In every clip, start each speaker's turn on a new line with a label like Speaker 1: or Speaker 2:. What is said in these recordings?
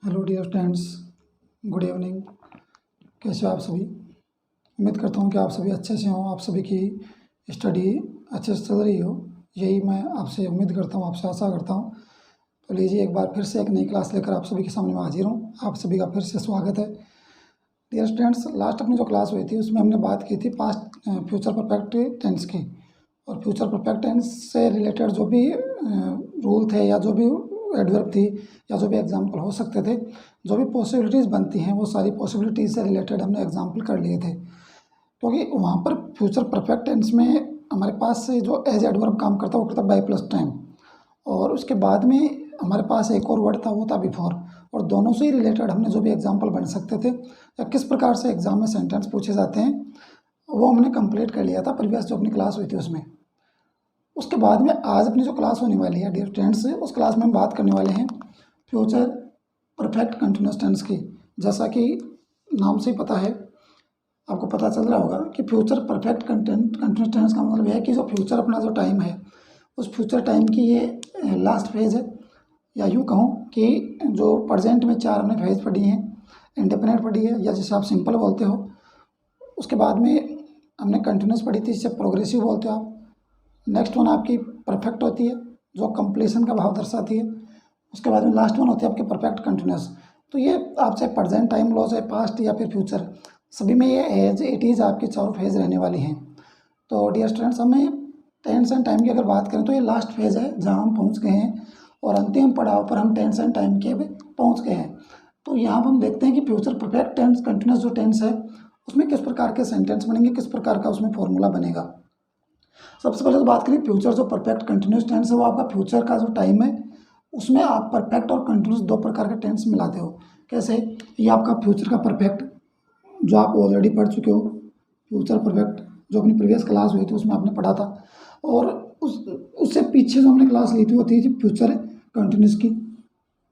Speaker 1: Hello dear friends, good evening. कैसे हो आप सभी? उम्मीद करता हूँ कि आप सभी अच्छे से हों, आप सभी की स्टडी अच्छे से चल रही हो। यही मैं आपसे उम्मीद करता हूँ, आपसे आशा करता हूँ। तो लीजिए, एक बार फिर से एक नई क्लास लेकर आप सभी के सामने मैं हाजिर हूँ। आप सभी का फिर से स्वागत है। डियर स्टूडेंट्स, लास्ट अपनी जो क्लास हुई थी उसमें हमने बात की थी पास्ट फ्यूचर परफेक्ट टेंस की। और फ्यूचर परफेक्ट टेंस से रिलेटेड जो भी रूल थे या जो भी एडवर्ब थी या जो भी एग्जाम्पल हो सकते थे, जो भी पॉसिबिलिटीज़ बनती हैं, वो सारी पॉसिबिलिटीज़ से रिलेटेड हमने एग्जाम्पल कर लिए थे। क्योंकि वहाँ पर फ्यूचर परफेक्ट टेंस में हमारे पास से जो एज एडवर्ब काम करता है वो करता है बाय प्लस टाइम, और उसके बाद में हमारे पास एक और वर्ड था, वो था बिफोर। और दोनों से ही रिलेटेड हमने जो भी एग्जाम्पल बन सकते थे या किस प्रकार से एग्जाम में सेंटेंस पूछे जाते हैं, वो हमने कंप्लीट कर लिया था प्रीवियस जो अपनी क्लास हुई थी उसमें। उसके बाद में आज अपनी जो क्लास होने वाली है डियर फ्रेंड्स, उस क्लास में हम बात करने वाले हैं फ्यूचर परफेक्ट कंटिन्यूस टेंस की। जैसा कि नाम से ही पता है, आपको पता चल रहा होगा कि फ्यूचर परफेक्ट कंटिन्यूस टेंस का मतलब यह है कि जो फ्यूचर अपना जो टाइम है, उस फ्यूचर टाइम की ये लास्ट फेज है। या यूँ कहूँ कि जो प्रेजेंट में चार हमने फेज पढ़ी हैं, इंडेफिनिट पढ़ी है या जिसे आप सिंपल बोलते हो। उसके बाद में हमने कंटिन्यूस पढ़ी थी, जिसे प्रोग्रेसिव बोलते हो आप। नेक्स्ट वन आपकी परफेक्ट होती है, जो कंप्लीशन का भाव दर्शाती है। उसके बाद में लास्ट वन होती है आपकी परफेक्ट कंटिन्यूस। तो ये आप चाहे प्रेजेंट टाइम लो, चाहे पास्ट या फिर फ्यूचर, सभी में ये एज इट इज़ आपकी चारों फेज रहने वाली हैं। तो डियर स्टूडेंट्स, हमें टेंस एंड टाइम की अगर बात करें तो ये लास्ट फेज है जहाँ हम पहुँच गए हैं, और अंतिम पड़ाव पर हम टेंस एंड टाइम के भी पहुँच गए हैं। तो यहाँ पर हम देखते हैं कि फ्यूचर परफेक्ट टेंस कंटिन्यूस जो टेंस है, उसमें किस प्रकार के सेंटेंस बनेंगे, किस प्रकार का उसमें फॉर्मूला बनेगा। सबसे पहले तो बात करें फ्यूचर जो परफेक्ट कंटिन्यूस टेंस है, वो आपका फ्यूचर का जो टाइम है उसमें आप परफेक्ट और कंटिन्यूस दो प्रकार के टेंस मिलाते हो। कैसे? ये आपका फ्यूचर का परफेक्ट जो आप ऑलरेडी पढ़ चुके हो, फ्यूचर परफेक्ट जो अपनी प्रीवियस क्लास हुई थी उसमें आपने पढ़ा था। और उससे पीछे जो हमने क्लास ली थी वो थी फ्यूचर कंटिन्यूस की।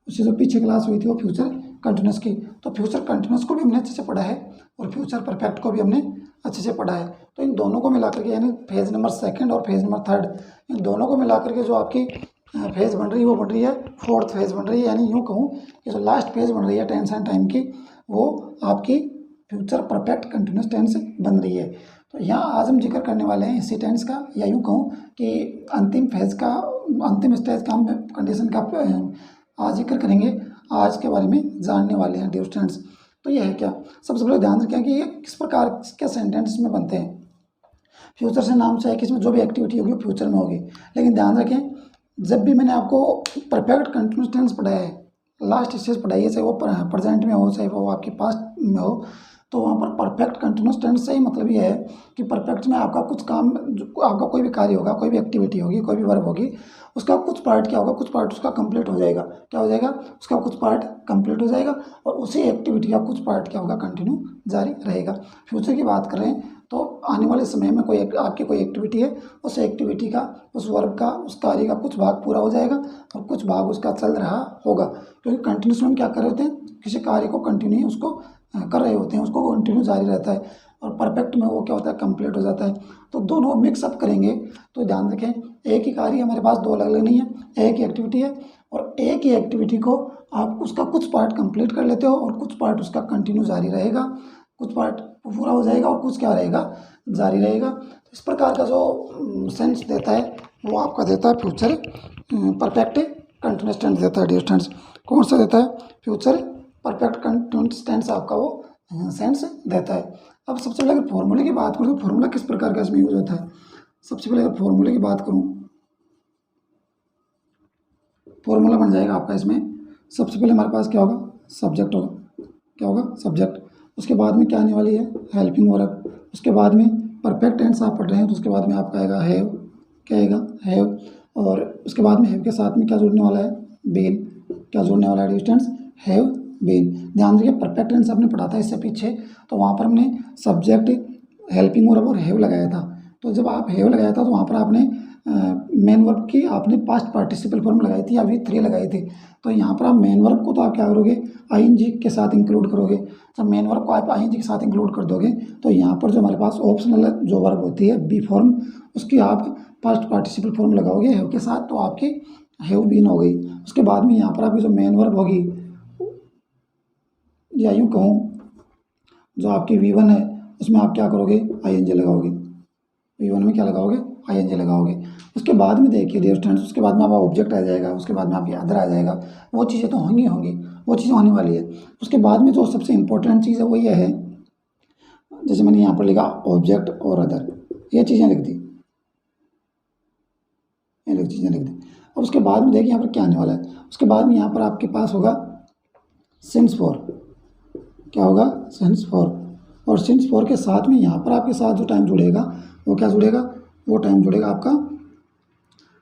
Speaker 1: उससे जो पीछे क्लास हुई थी वो फ्यूचर कंटिन्यूस की। तो फ्यूचर कंटिन्यूस को भी हमने अच्छे से पढ़ा है और फ्यूचर परफेक्ट को भी हमने अच्छे से पढ़ा है। तो इन दोनों को मिला करके, यानी फेज नंबर सेकंड और फेज नंबर थर्ड, इन दोनों को मिला करके जो आपकी फेज बन रही है वो बन रही है फोर्थ फेज बन रही है। यानी यूँ कहूँ कि जो लास्ट फेज बन रही है टेंस एंड टाइम की, वो आपकी फ्यूचर परफेक्ट कंटिन्यूस टेंस बन रही है। तो यहाँ आज हम जिक्र करने वाले हैं इसी टेंस का, या यूँ कहूँ कि अंतिम फेज का, अंतिम स्टेज का हम कंडीशन का आज जिक्र करेंगे। आज के बारे में जानने वाले हैं डियर स्टूडेंट्स। तो ये है क्या, सबसे पहले ध्यान रखें कि ये किस प्रकार के सेंटेंस में बनते हैं। फ्यूचर से नाम से है कि इसमें जो भी एक्टिविटी होगी वो फ्यूचर में होगी। लेकिन ध्यान रखें, जब भी मैंने आपको परफेक्ट कंटिन्यूस टेंस पढ़ाया है, लास्ट स्टेज पढ़ाई है, चाहे वो प्रेजेंट में हो चाहे वो आपके पास्ट में हो, तो वहाँ पर परफेक्ट कंटिन्यूस टेंस से ही मतलब ये है कि परफेक्ट में आपका कुछ काम, आपका कोई भी कार्य होगा, कोई भी एक्टिविटी होगी, कोई भी वर्ब होगी, उसका कुछ पार्ट क्या होगा, कुछ पार्ट उसका कंप्लीट हो जाएगा। क्या हो जाएगा? उसका कुछ पार्ट कंप्लीट हो जाएगा, और उसी एक्टिविटी का कुछ पार्ट क्या होगा, कंटिन्यू जारी रहेगा। फ्यूचर की बात करें तो आने वाले समय में कोई आपकी कोई एक्टिविटी है, उस एक्टिविटी का, उस वर्ब का, उस कार्य का कुछ भाग पूरा हो जाएगा और कुछ भाग उसका चल रहा होगा। क्योंकि कंटिन्यूस में हम क्या कर रहे होते हैं, किसी कार्य को कंटिन्यू उसको कर रहे होते हैं, उसको कंटिन्यू जारी रहता है। और परफेक्ट में वो क्या होता है, कंप्लीट हो जाता है। तो दोनों मिक्सअप करेंगे तो ध्यान रखें, एक ही कार्य हमारे पास दो अलग अलग नहीं है, एक ही एक्टिविटी है, और एक ही एक्टिविटी को आप उसका कुछ पार्ट कंप्लीट कर लेते हो और कुछ पार्ट उसका कंटिन्यू जारी रहेगा, कुछ पार्ट पूरा हो जाएगा और कुछ क्या रहेगा, जारी रहेगा। तो इस प्रकार का जो सेंस देता है वो आपका देता है फ्यूचर परफेक्ट कंटिन्यूस टेंस देता है डियर स्टूडेंट्स। कौन सा देता है? फ्यूचर परफेक्ट कंटिन्यूस टेंस आपका वो सेंस देता है। अब सबसे पहले अगर फॉर्मूले की बात करूँ तो फॉर्मूला किस प्रकार का इसमें यूज होता है। सबसे पहले अगर फॉर्मूले की बात करूँ, फॉर्मूला बन जाएगा आपका इसमें। सबसे पहले हमारे पास क्या होगा, सब्जेक्ट होगा। क्या होगा? सब्जेक्ट। उसके बाद में क्या आने वाली है, हेल्पिंग वर्ब। उसके बाद में परफेक्ट टेंस आप पढ़ रहे हैं तो उसके बाद में आपका आएगा हैव। क्या आएगा? हैव। और उसके बाद में हैव के साथ में क्या जुड़ने वाला है, बीन। क्या जुड़ने वाला है डिस्टेंस? Have been. ध्यान रखिए, परफेक्ट टेंस आपने पढ़ा था इससे पीछे, तो वहाँ पर हमने सब्जेक्ट, हेल्पिंग वर्ब और हैव लगाया था। तो जब आप हैव लगाया था तो वहाँ पर आपने मेन वर्ब की आपने पास्ट पार्टिसिपल फॉर्म लगाई थी या V3 लगाई थी। तो यहाँ पर आप मेन वर्ब को तो आप क्या करोगे, ING के साथ इंक्लूड करोगे। जब मेन वर्ब को आप ING के साथ इंक्लूड कर दोगे तो यहाँ पर जो हमारे पास ऑप्शनल जो वर्ब होती है बी फॉर्म, उसकी आप पास्ट पार्टिसिपल फॉर्म लगाओगे हैव के साथ, तो आपकी हैव बीन हो गई। उसके बाद में यहाँ पर आपकी जो मेन वर्ब होगी या यूँ कहूँ जो आपकी V1 है उसमें आप क्या करोगे, ING लगाओगे। V1 में क्या लगाओगे, ING लगाओगे। उसके बाद में देखिए डियर स्टूडेंट्स, उसके बाद में आपका ऑब्जेक्ट आ जाएगा, उसके बाद में आपकी अदर आ जाएगा। वो चीज़ें तो होंगी, वो चीज़ें होने वाली है। उसके बाद में जो सबसे इम्पोर्टेंट चीज़ है वो ये है, जैसे मैंने यहाँ पर लिखा ऑब्जेक्ट और अदर, ये चीज़ें लिख दी, ये चीज़ें लिख दी। अब उसके बाद में देखिए यहाँ पर क्या आने वाला है। उसके बाद में यहाँ पर आपके पास होगा सिंस फॉर, क्या होगा, सिंस फॉर। और सिंस फॉर के साथ में यहाँ पर आपके साथ जो टाइम जुड़ेगा वो क्या जुड़ेगा, वो टाइम जुड़ेगा आपका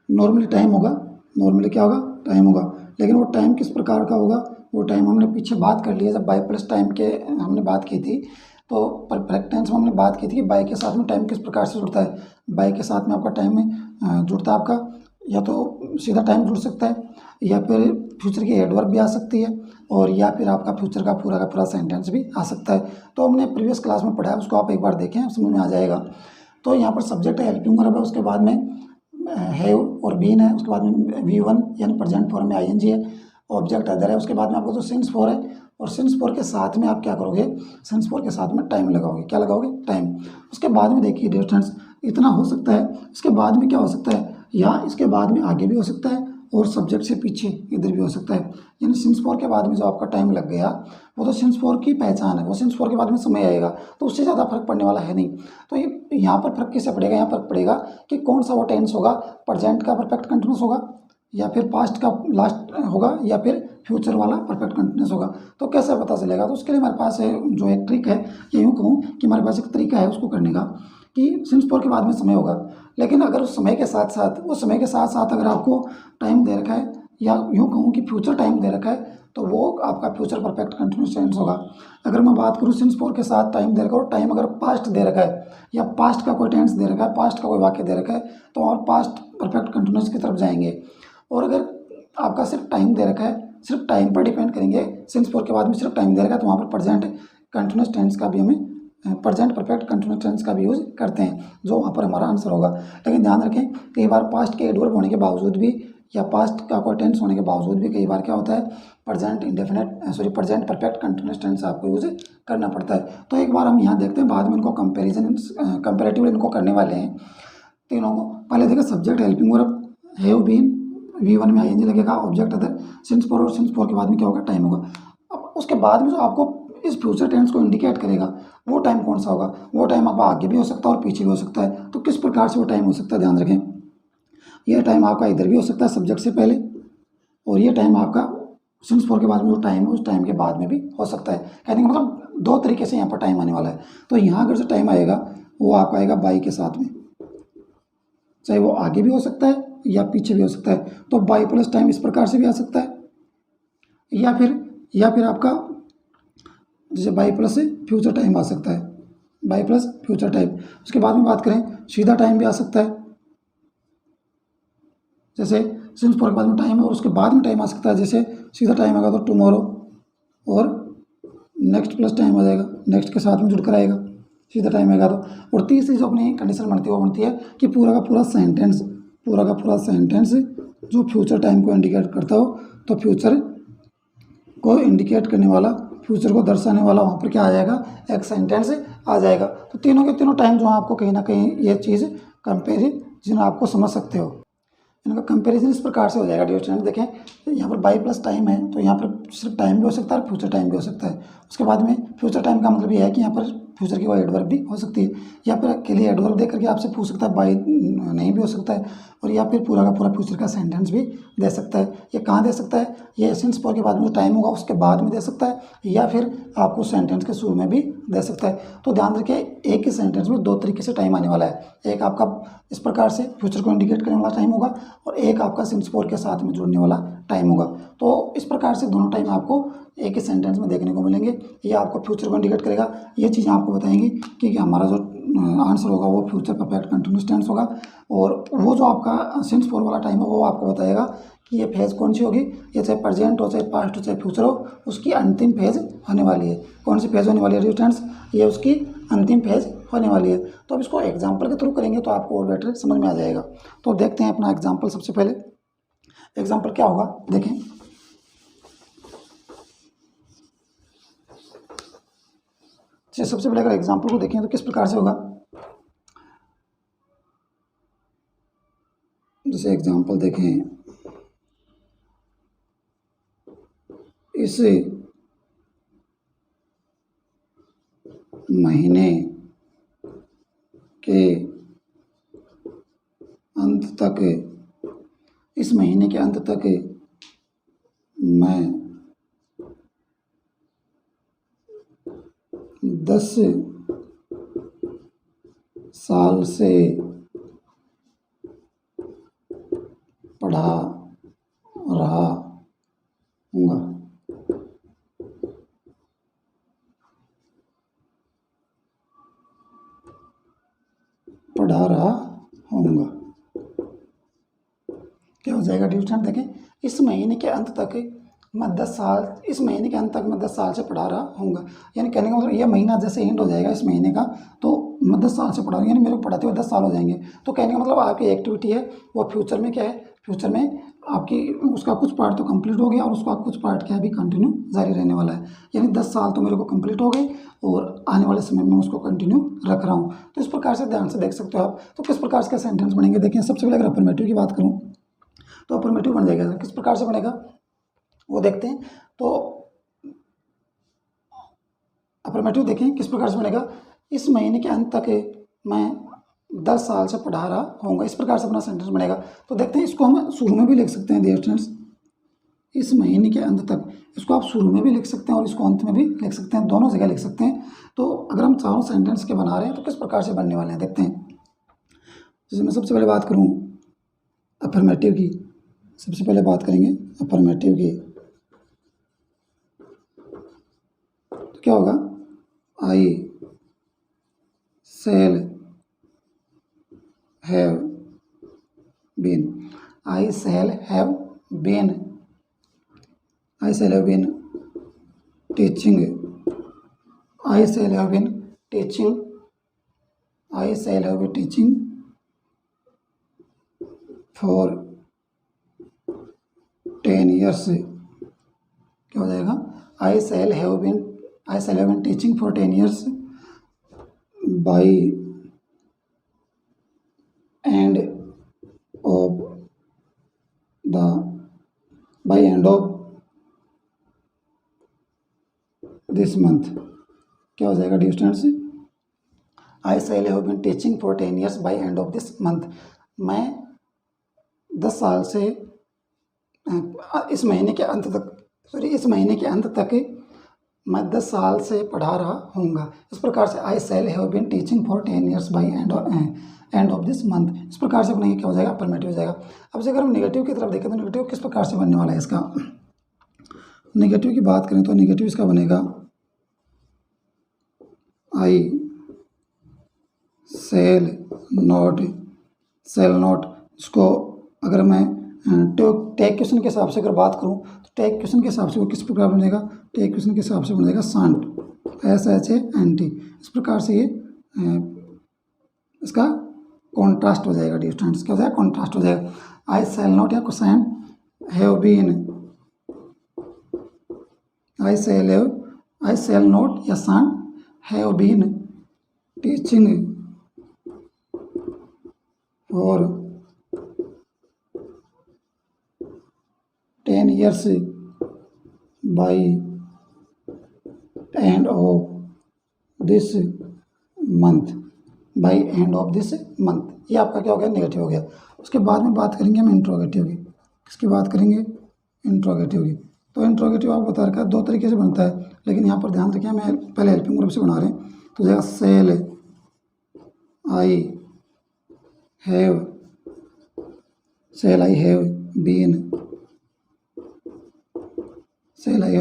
Speaker 1: नॉर्मली टाइम होगा। नॉर्मली क्या होगा, टाइम होगा। लेकिन वो टाइम किस प्रकार का होगा, वो टाइम हमने पीछे बात कर लिया जब बाई प्लस टाइम के हमने बात की थी, तो परफेक्ट टेंस में हमने बात की थी कि बाई के साथ में टाइम किस प्रकार से जुड़ता है। बाई के साथ में आपका टाइम में जुड़ता है आपका या तो सीधा टाइम जुड़ सकता है, या फिर फ्यूचर की एडवर्ब भी आ सकती है, और या फिर आपका फ्यूचर का पूरा सेंटेंस भी आ सकता है। तो हमने प्रीवियस क्लास में पढ़ा है, उसको आप एक बार देखें, समझ में आ जाएगा। तो यहाँ पर सब्जेक्ट है हेल्पिंग वर्ब है, उसके बाद में हैव और बीन है, उसके बाद में V1 यानी प्रेजेंट फॉर्म में ING है, ऑब्जेक्ट अदर है। उसके बाद में आपको जो सिंस फॉर है, और सिंस फॉर के साथ में आप क्या करोगे, सिंस फॉर के साथ में टाइम लगाओगे। क्या लगाओगे, टाइम। उसके बाद में देखिए डियर स्टूडेंट्स, इतना हो सकता है। इसके बाद में क्या हो सकता है, या इसके बाद में आगे भी हो सकता है, और सब्जेक्ट से पीछे इधर भी हो सकता है। यानी सिंस फॉर के बाद में जो आपका टाइम लग गया वो तो सिंस फॉर की पहचान है, वो सिंस फॉर के बाद में समय आएगा, तो उससे ज़्यादा फर्क पड़ने वाला है नहीं। तो ये यहाँ पर फर्क किससे पड़ेगा, यहाँ फर्क पड़ेगा कि कौन सा वो टेंस होगा, प्रेजेंट का परफेक्ट कंटिन्यूस होगा, या फिर पास्ट का लास्ट होगा, या फिर फ्यूचर वाला परफेक्ट कंटिन्यूस होगा। तो कैसे पता चलेगा, तो उसके लिए हमारे पास जो एक ट्रिक है, ये यूँ कहूँ कि हमारे पास एक तरीका है उसको करने का, कि सिंस फॉर के बाद में समय होगा, लेकिन अगर उस समय के साथ साथ, उस समय के साथ साथ अगर आपको टाइम दे रखा है, या यूँ कहूँ कि फ्यूचर टाइम दे रखा है, तो वो आपका फ्यूचर परफेक्ट कंटिन्यूस टेंस होगा। अगर मैं बात करूँ सिंस फॉर के साथ टाइम दे रखा है, और टाइम अगर पास्ट दे रखा है, या पास्ट का कोई टेंस दे रखा है, पास्ट का कोई वाक्य दे रखा है, तो और पास्ट परफेक्ट कंटिन्यूस की तरफ जाएंगे। और अगर आपका सिर्फ टाइम दे रखा है, सिर्फ टाइम पर डिपेंड करेंगे, सिंस फॉर के बाद में सिर्फ टाइम दे रखा है, तो वहाँ पर प्रेजेंट कंटिन्यूस टेंस का भी हमें, प्रेजेंट परफेक्ट कंटिन्यूस टेंस का भी यूज़ करते हैं, जो वहाँ पर हमारा आंसर होगा। लेकिन ध्यान रखें, कई बार पास्ट के एडवर्ब होने के बावजूद भी, या पास्ट का कोई टेंस होने के बावजूद भी कई बार क्या होता है, प्रेजेंट परफेक्ट कंटिन्यूस टेंस आपको यूज़ करना पड़ता है। तो एक बार हम यहाँ देखते हैं, बाद में इनको कंपेरेटिवली इनको करने वाले हैं तीनों को। पहले देखिए subject helping verb have been, V1 में ING लगेगा, ऑब्जेक्ट अदर, सिंस फॉर, और सिंस फॉर के बाद में क्या होगा, टाइम होगा। अब उसके बाद में जो आपको इस फ्यूचर टेंस को इंडिकेट करेगा वो टाइम कौन सा होगा, वो टाइम आपका आगे भी हो सकता है और पीछे भी हो सकता है। तो किस प्रकार से वो टाइम हो सकता है, ध्यान रखें, ये टाइम आपका इधर भी हो सकता है सब्जेक्ट से पहले, और ये टाइम आपका सिंस फॉर के बाद में जो टाइम है उस टाइम के बाद में भी हो सकता है। कहने का मतलब दो तरीके से यहाँ पर टाइम आने वाला है। तो यहाँ अगर जो टाइम आएगा वो आपका आएगा बाई के साथ में, चाहे वो आगे भी हो सकता है या पीछे भी हो सकता है। तो बाई प्लस टाइम इस प्रकार से भी आ सकता है, या फिर आपका जैसे बाई प्लस फ्यूचर टाइम आ सकता है, बाई प्लस फ्यूचर टाइम। उसके बाद में बात करें, सीधा टाइम भी आ सकता है, जैसे सिंस फॉर के बाद में टाइम है और उसके बाद में टाइम आ सकता है। जैसे सीधा टाइम आएगा तो टुमारो, और नेक्स्ट प्लस टाइम आ जाएगा, नेक्स्ट के साथ में जुड़ कर आएगा, सीधा टाइम आएगा तो। और तीसरी जो अपनी कंडीशन बनती है वो बनती है कि पूरा का पूरा सेंटेंस जो फ्यूचर टाइम को इंडिकेट करता हो, तो फ्यूचर को इंडिकेट करने वाला, फ्यूचर को दर्शाने वाला वहाँ पर क्या आ जाएगा, एक सेंटेंस आ जाएगा। तो तीनों के तीनों टाइम जो है आपको कहीं ना कहीं ये चीज़ कंपेरिजन आपको समझ सकते हो। इनका कंपैरिजन इस प्रकार से हो जाएगा डियर स्टूडेंट। देखें यहाँ पर बाई प्लस टाइम है, तो यहाँ पर सिर्फ टाइम भी हो सकता है और फ्यूचर टाइम भी हो सकता है। उसके बाद में फ्यूचर टाइम का मतलब ये है कि यहाँ पर फ्यूचर की कोई एडवर्ब भी हो सकती है, या फिर अकेले एडवर्ब दे करके आपसे पूछ सकता है, बाई नहीं भी हो सकता है, और या फिर पूरा का पूरा फ्यूचर का सेंटेंस भी दे सकता है। ये कहाँ दे सकता है, ये सिंस फॉर के बाद में जो टाइम होगा उसके बाद में दे सकता है, या फिर आपको सेंटेंस के शुरू में भी दे सकता है। तो ध्यान रखिए, एक ही सेंटेंस में दो तरीके से टाइम आने वाला है। एक आपका इस प्रकार से फ्यूचर को इंडिकेट करने वाला टाइम होगा, और एक आपका सिंस फॉर के साथ में जुड़ने वाला टाइम होगा। तो इस प्रकार से दोनों टाइम आपको एक ही सेंटेंस में देखने को मिलेंगे। ये आपको फ्यूचर को इंडिकेट करेगा, ये चीज़ें आपको बताएंगी कि हमारा जो आंसर होगा वो फ्यूचर परफेक्ट कंटिन्यूस टेंस होगा, और वो जो आपका सिंस फॉर वाला टाइम है वो आपको बताएगा कि ये फेज़ कौन सी होगी, ये चाहे प्रेजेंट हो, चाहे पास्ट हो, चाहे फ्यूचर हो, उसकी अंतिम फेज़ होने वाली है। कौन सी फेज़ होने वाली है स्टूडेंट्स, ये उसकी अंतिम फेज़ होने वाली है। तो अब इसको एग्जाम्पल के थ्रू करेंगे तो आपको और बेटर समझ में आ जाएगा। तो देखते हैं अपना एग्जाम्पल। सबसे पहले एग्जाम्पल क्या होगा, देखें। बच्चे सबसे पहले अगर एग्जाम्पल को देखें तो किस प्रकार से होगा। जैसे एग्जाम्पल देखें, इस महीने के अंत तक, इस महीने के अंत तक मैं 10 साल से पढ़ा रहा हूँगा। पढ़ा रहा हूँगा क्या हो जाएगा डियर स्टूडेंट। देखें, इस महीने के अंत तक मैं 10 साल, इस महीने के अंत तक मैं 10 साल से पढ़ा रहा हूँगा। यानी कहने का मतलब ये महीना जैसे एंड हो जाएगा इस महीने का, तो मैं 10 साल से पढ़ा रहा हूँ, यानी मेरे को पढ़ाते हुए 10 साल हो जाएंगे। तो कहने का मतलब आपकी एक्टिविटी है वो फ्यूचर में क्या है, फ्यूचर में आपकी उसका कुछ पार्ट तो कंप्लीट हो गया और उसका कुछ पार्ट क्या है अभी कंटिन्यू जारी रहने वाला है। यानी 10 साल तो मेरे को कंप्लीट हो गए और आने वाले समय में उसको कंटिन्यू रख रहा हूँ। तो इस प्रकार से ध्यान से देख सकते हो आप। तो किस प्रकार से सेंटेंस बनेंगे, देखिए सबसे पहले अगर अफर्मेटिव की बात करूँ तो अफर्मेटिव बन जाएगा। किस प्रकार से बनेगा वो देखते हैं। तो अफर्मेटिव देखें किस प्रकार से बनेगा, इस महीने के अंत तक मैं 10 साल से पढ़ा रहा हूँगा। इस प्रकार से अपना सेंटेंस बनेगा। तो देखते हैं, इसको हम शुरू में भी लिख सकते हैं डियर स्टूडेंट्स, इस महीने के अंत तक। इसको आप शुरू में भी लिख सकते हैं और इसको अंत में भी लिख सकते हैं, दोनों जगह लिख सकते हैं। तो अगर हम चारों सेंटेंस के बना रहे हैं तो किस प्रकार से बनने वाले हैं देखते हैं। जैसे मैं सबसे पहले बात करूँ अफर्मेटिव की, सबसे पहले बात करेंगे अफर्मेटिव की, तो क्या होगा, I shall have been, I shall have been, I shall have been teaching, I shall have been teaching, I shall have been teaching for 10 years। क्या हो जाएगा, I shall have been teaching for 10 years by end of this month. क्या हो जाएगा dear students, I shall have been teaching for 10 years by end of this month. मैं 10 साल से इस महीने के अंत तक मैं 10 साल से पढ़ा रहा हूँगा। इस प्रकार से I shall have been teaching for 10 years by end of this month. इस प्रकार से अपने क्या हो जाएगा, अफर्मेटिव हो जाएगा। अब से अगर हम नेगेटिव की तरफ देखें तो नेगेटिव किस प्रकार से बनने वाला है इसका। नेगेटिव की बात करें तो नेगेटिव इसका बनेगा, आई सेल नॉट, इसको अगर मैं टैग क्वेश्चन के हिसाब से अगर बात करूं तो टैग क्वेश्चन के हिसाब से वो किस प्रकार बनेगा, टैग क्वेश्चन के हिसाब से बनेगा शांट, SHANT। इस प्रकार से ये इसका कॉन्ट्रास्ट हो जाएगा डियर स्टूडेंट्स। क्या हो जाएगा, कॉन्ट्रास्ट हो जाएगा। आई सेल नॉट या shan't have been, I shall not या shan't have been teaching for 10 years by end of this month, by end of this month. ये आपका क्या हो गया, नेगेटिव हो गया। उसके बाद में बात करेंगे हम इंट्रोगेटिव की। किसकी बात करेंगे, इंट्रोगेटिव की। तो इंट्रोगेटिव आपको बता रखा है 2 तरीके से बनता है, लेकिन यहाँ पर ध्यान रखिए मैं पहले हेल्पिंग ग्रुप से बना रहे हैं। तो जाएगा shall I have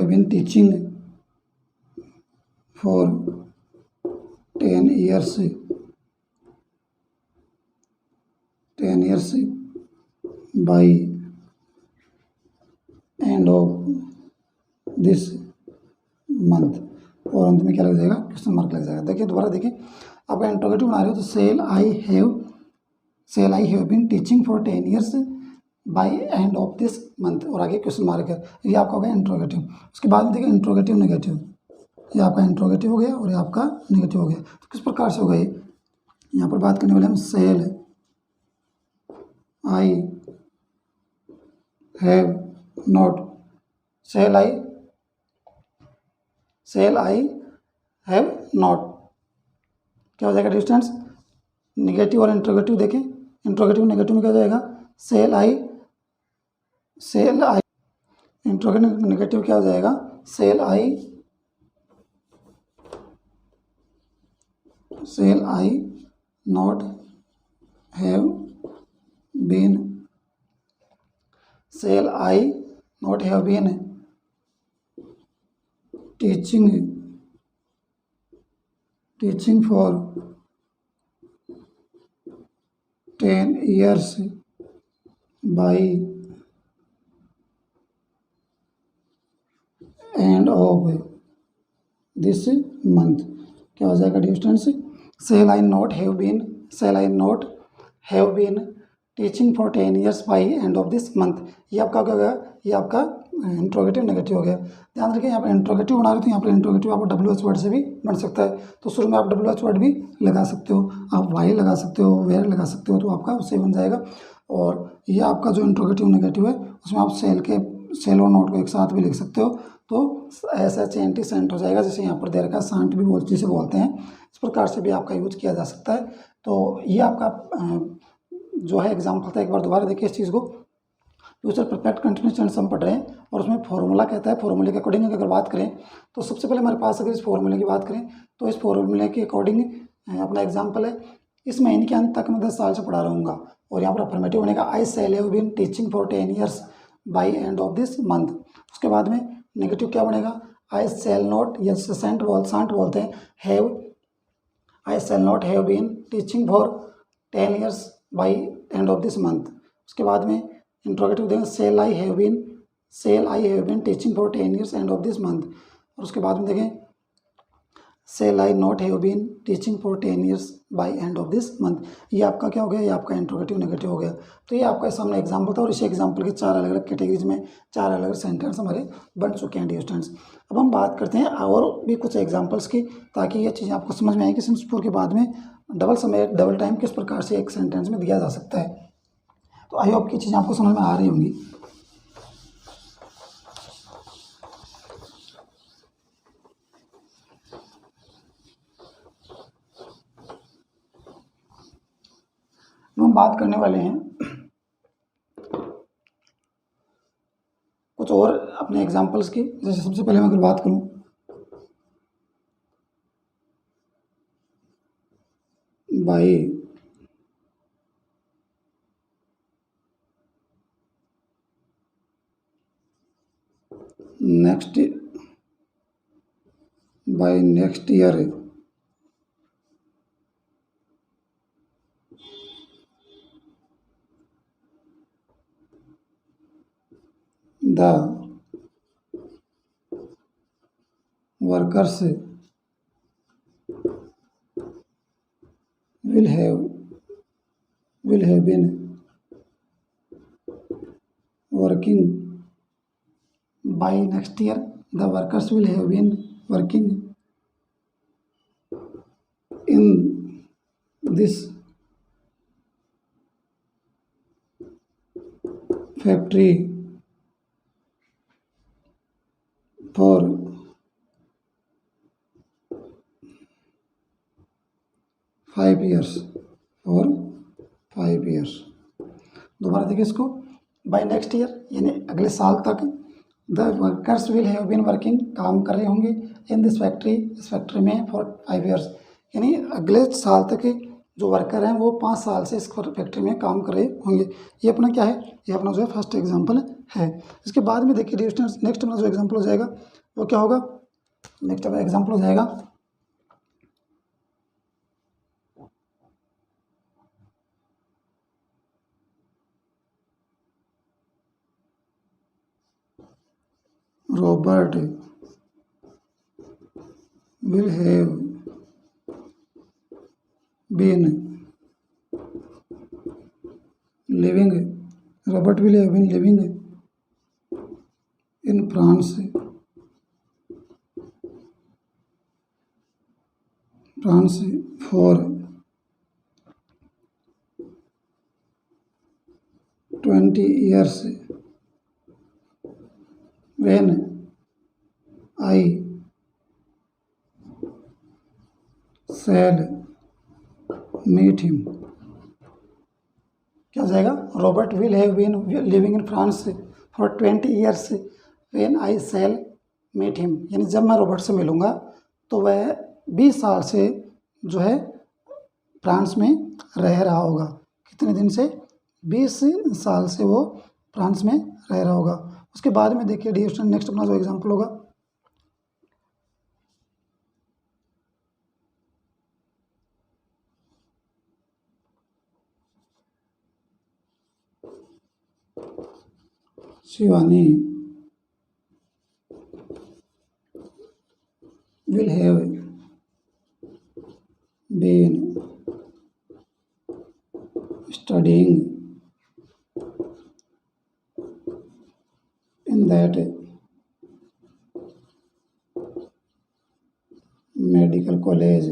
Speaker 1: been teaching for 10 years by end of this month. और अंत में क्या लग जाएगा, क्वेश्चन मार्क लग जाएगा। देखिए दोबारा देखिए, आप इंट्रोगेटिव बना रहे हो तो shall I have been teaching for 10 years by end of this month, और आगे क्वेश्चन मार्क है, ये आपका हो गया इंट्रोगेटिव। उसके बाद में देखिए इंट्रोगेटिव नेगेटिव। ये आपका इंट्रोगेटिव हो गया और ये आपका नेगेटिव हो गया। तो किस प्रकार से होगा ये, यहाँ पर बात करने वाले हम shall I have not, shall I have not, क्या हो जाएगा डिस्टेंस, नेगेटिव और इंट्रोगेटिव देखें, इंट्रोगेटिव नेगेटिव में क्या हो जाएगा, सेल आई, इंट्रोगेटिव नेगेटिव क्या हो जाएगा, shall I not have been, shall I not have been teaching for 10 years by end of this month, क्या हो जाएगा distance, shall I not have been teaching for 10 years by end of this month. ये आपका क्या हो गया, ये आपका इंट्रोगेटिव नेगेटिव हो गया। ध्यान रखिए यहाँ पर इंट्रोगेटिव बना रहे तो यहाँ पर इंट्रोगेटिव आपको WH वर्ड से भी बन सकता है, तो शुरू में आप WH वर्ड भी लगा सकते हो, आप वाई लगा सकते हो, वेयर लगा सकते हो, तो आपका उससे बन जाएगा। और ये आपका जो इंट्रोगेटिव नेगेटिव है उसमें आप सेल और नोट को एक साथ भी लिख सकते हो, तो SHANT सेंट हो जाएगा, जैसे यहाँ पर देर का शांत भी जिसे बोलते हैं, इस प्रकार से भी आपका यूज किया जा सकता है। तो ये आपका जो है एग्जाम्पल था, एक बार दोबारा देखिए इस चीज़ को। फ्यूचर परफेक्ट कंटिन्यूस टेंस हम पढ़ रहे हैं और उसमें फॉर्मूला कहता है, फॉर्मूले के अकॉर्डिंग अगर बात करें तो सबसे पहले हमारे पास अगर इस फॉर्मूले की बात करें तो इस फॉर्मूले के अकॉर्डिंग अपना एग्जाम्पल है, इस महीने के अंत तक मैं 10 साल से पढ़ा रहूँगा, और यहाँ पर अफर्मेटिव बनेगा I shall have been teaching for 10 years by end of this month. उसके बाद में नेगेटिव क्या बनेगा, आई शैल नॉट, या शांत बोलते हैं, I shall not have been teaching for 10 years by end of this month. उसके बाद में इंट्रोगेटिव देंगे, shall I have been teaching for 10 years end of this month. और उसके बाद में देखें, shall I not have been teaching for 10 years by end of this month. ये आपका क्या हो गया, ये आपका इंट्रोगेटिव नेगेटिव हो गया। तो ये आपका सामने एग्जाम्पल था, और इस एग्जाम्पल के 4 अलग अलग कैटेगरीज में 4 अलग अलग सेंटेंस हमारे बन चुके हैं डियर स्टूडेंट्स। अब हम बात करते हैं और भी कुछ एग्जाम्पल्स की, ताकि ये चीज़ें आपको समझ में आए कि सिंस 4 के बाद में डबल टाइम किस प्रकार से एक सेंटेंस में दिया जा सकता है। तो आई होप की चीज़ें आपको समझ में आ रही होंगी। हम बात करने वाले हैं कुछ और अपने एग्जाम्पल्स की। जैसे सबसे पहले मैं अगर बात करूं, by next year the workers will have been working by next year, the workers will have been working in this factory for 5 years, दोबारा देखिए इसको, बाय नेक्स्ट ईयर यानी अगले साल तक, the workers will have been working, काम कर रहे होंगे, इन दिस फैक्ट्री, इस फैक्ट्री में फॉर 5 years, यानी अगले साल तक जो वर्कर हैं वो 5 साल से इस फैक्ट्री में काम कर रहे होंगे। ये अपना क्या है, ये अपना जो है फर्स्ट एग्जाम्पल है। इसके बाद में देखिए डियर स्टूडेंट्स, नेक्स्ट अपना जो एग्जाम्पल हो जाएगा वो क्या होगा, नेक्स्ट अपना एग्जाम्पल हो जाएगा Robert will have been living in France France for 20 years when I shall meet him। क्या हो जाएगा? Robert will have been living in France for 20 years when I shall meet him, यानी जब मैं Robert से मिलूँगा तो वह 20 साल से जो है फ्रांस में रह रहा होगा। कितने दिन से? 20 साल से वो फ्रांस में रह रहा होगा। उसके बाद में देखिए डियर स्टूडेंट, नेक्स्ट अपना जो एग्जाम्पल होगा, Shivani will have been studying in that medical college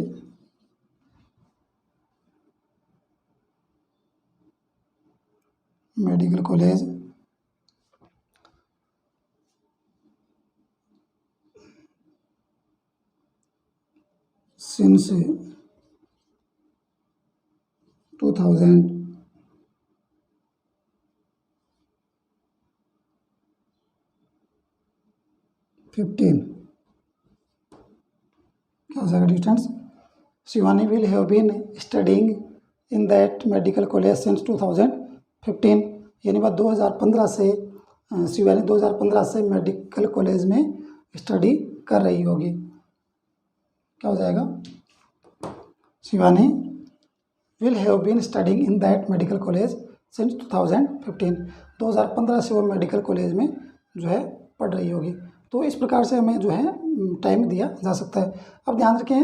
Speaker 1: since 2015। क्या हो जाएगा distance? Shivani will have been studying in that medical college since 2015, यानी वह 2015 से शिवानी 2015 से मेडिकल कॉलेज में स्टडी कर रही होगी। क्या हो जाएगा? Shivani will have been studying in that medical college since 2015, 2015 से वो मेडिकल कॉलेज में जो है पढ़ रही होगी। तो इस प्रकार से हमें जो है टाइम दिया जा सकता है। अब ध्यान रखें,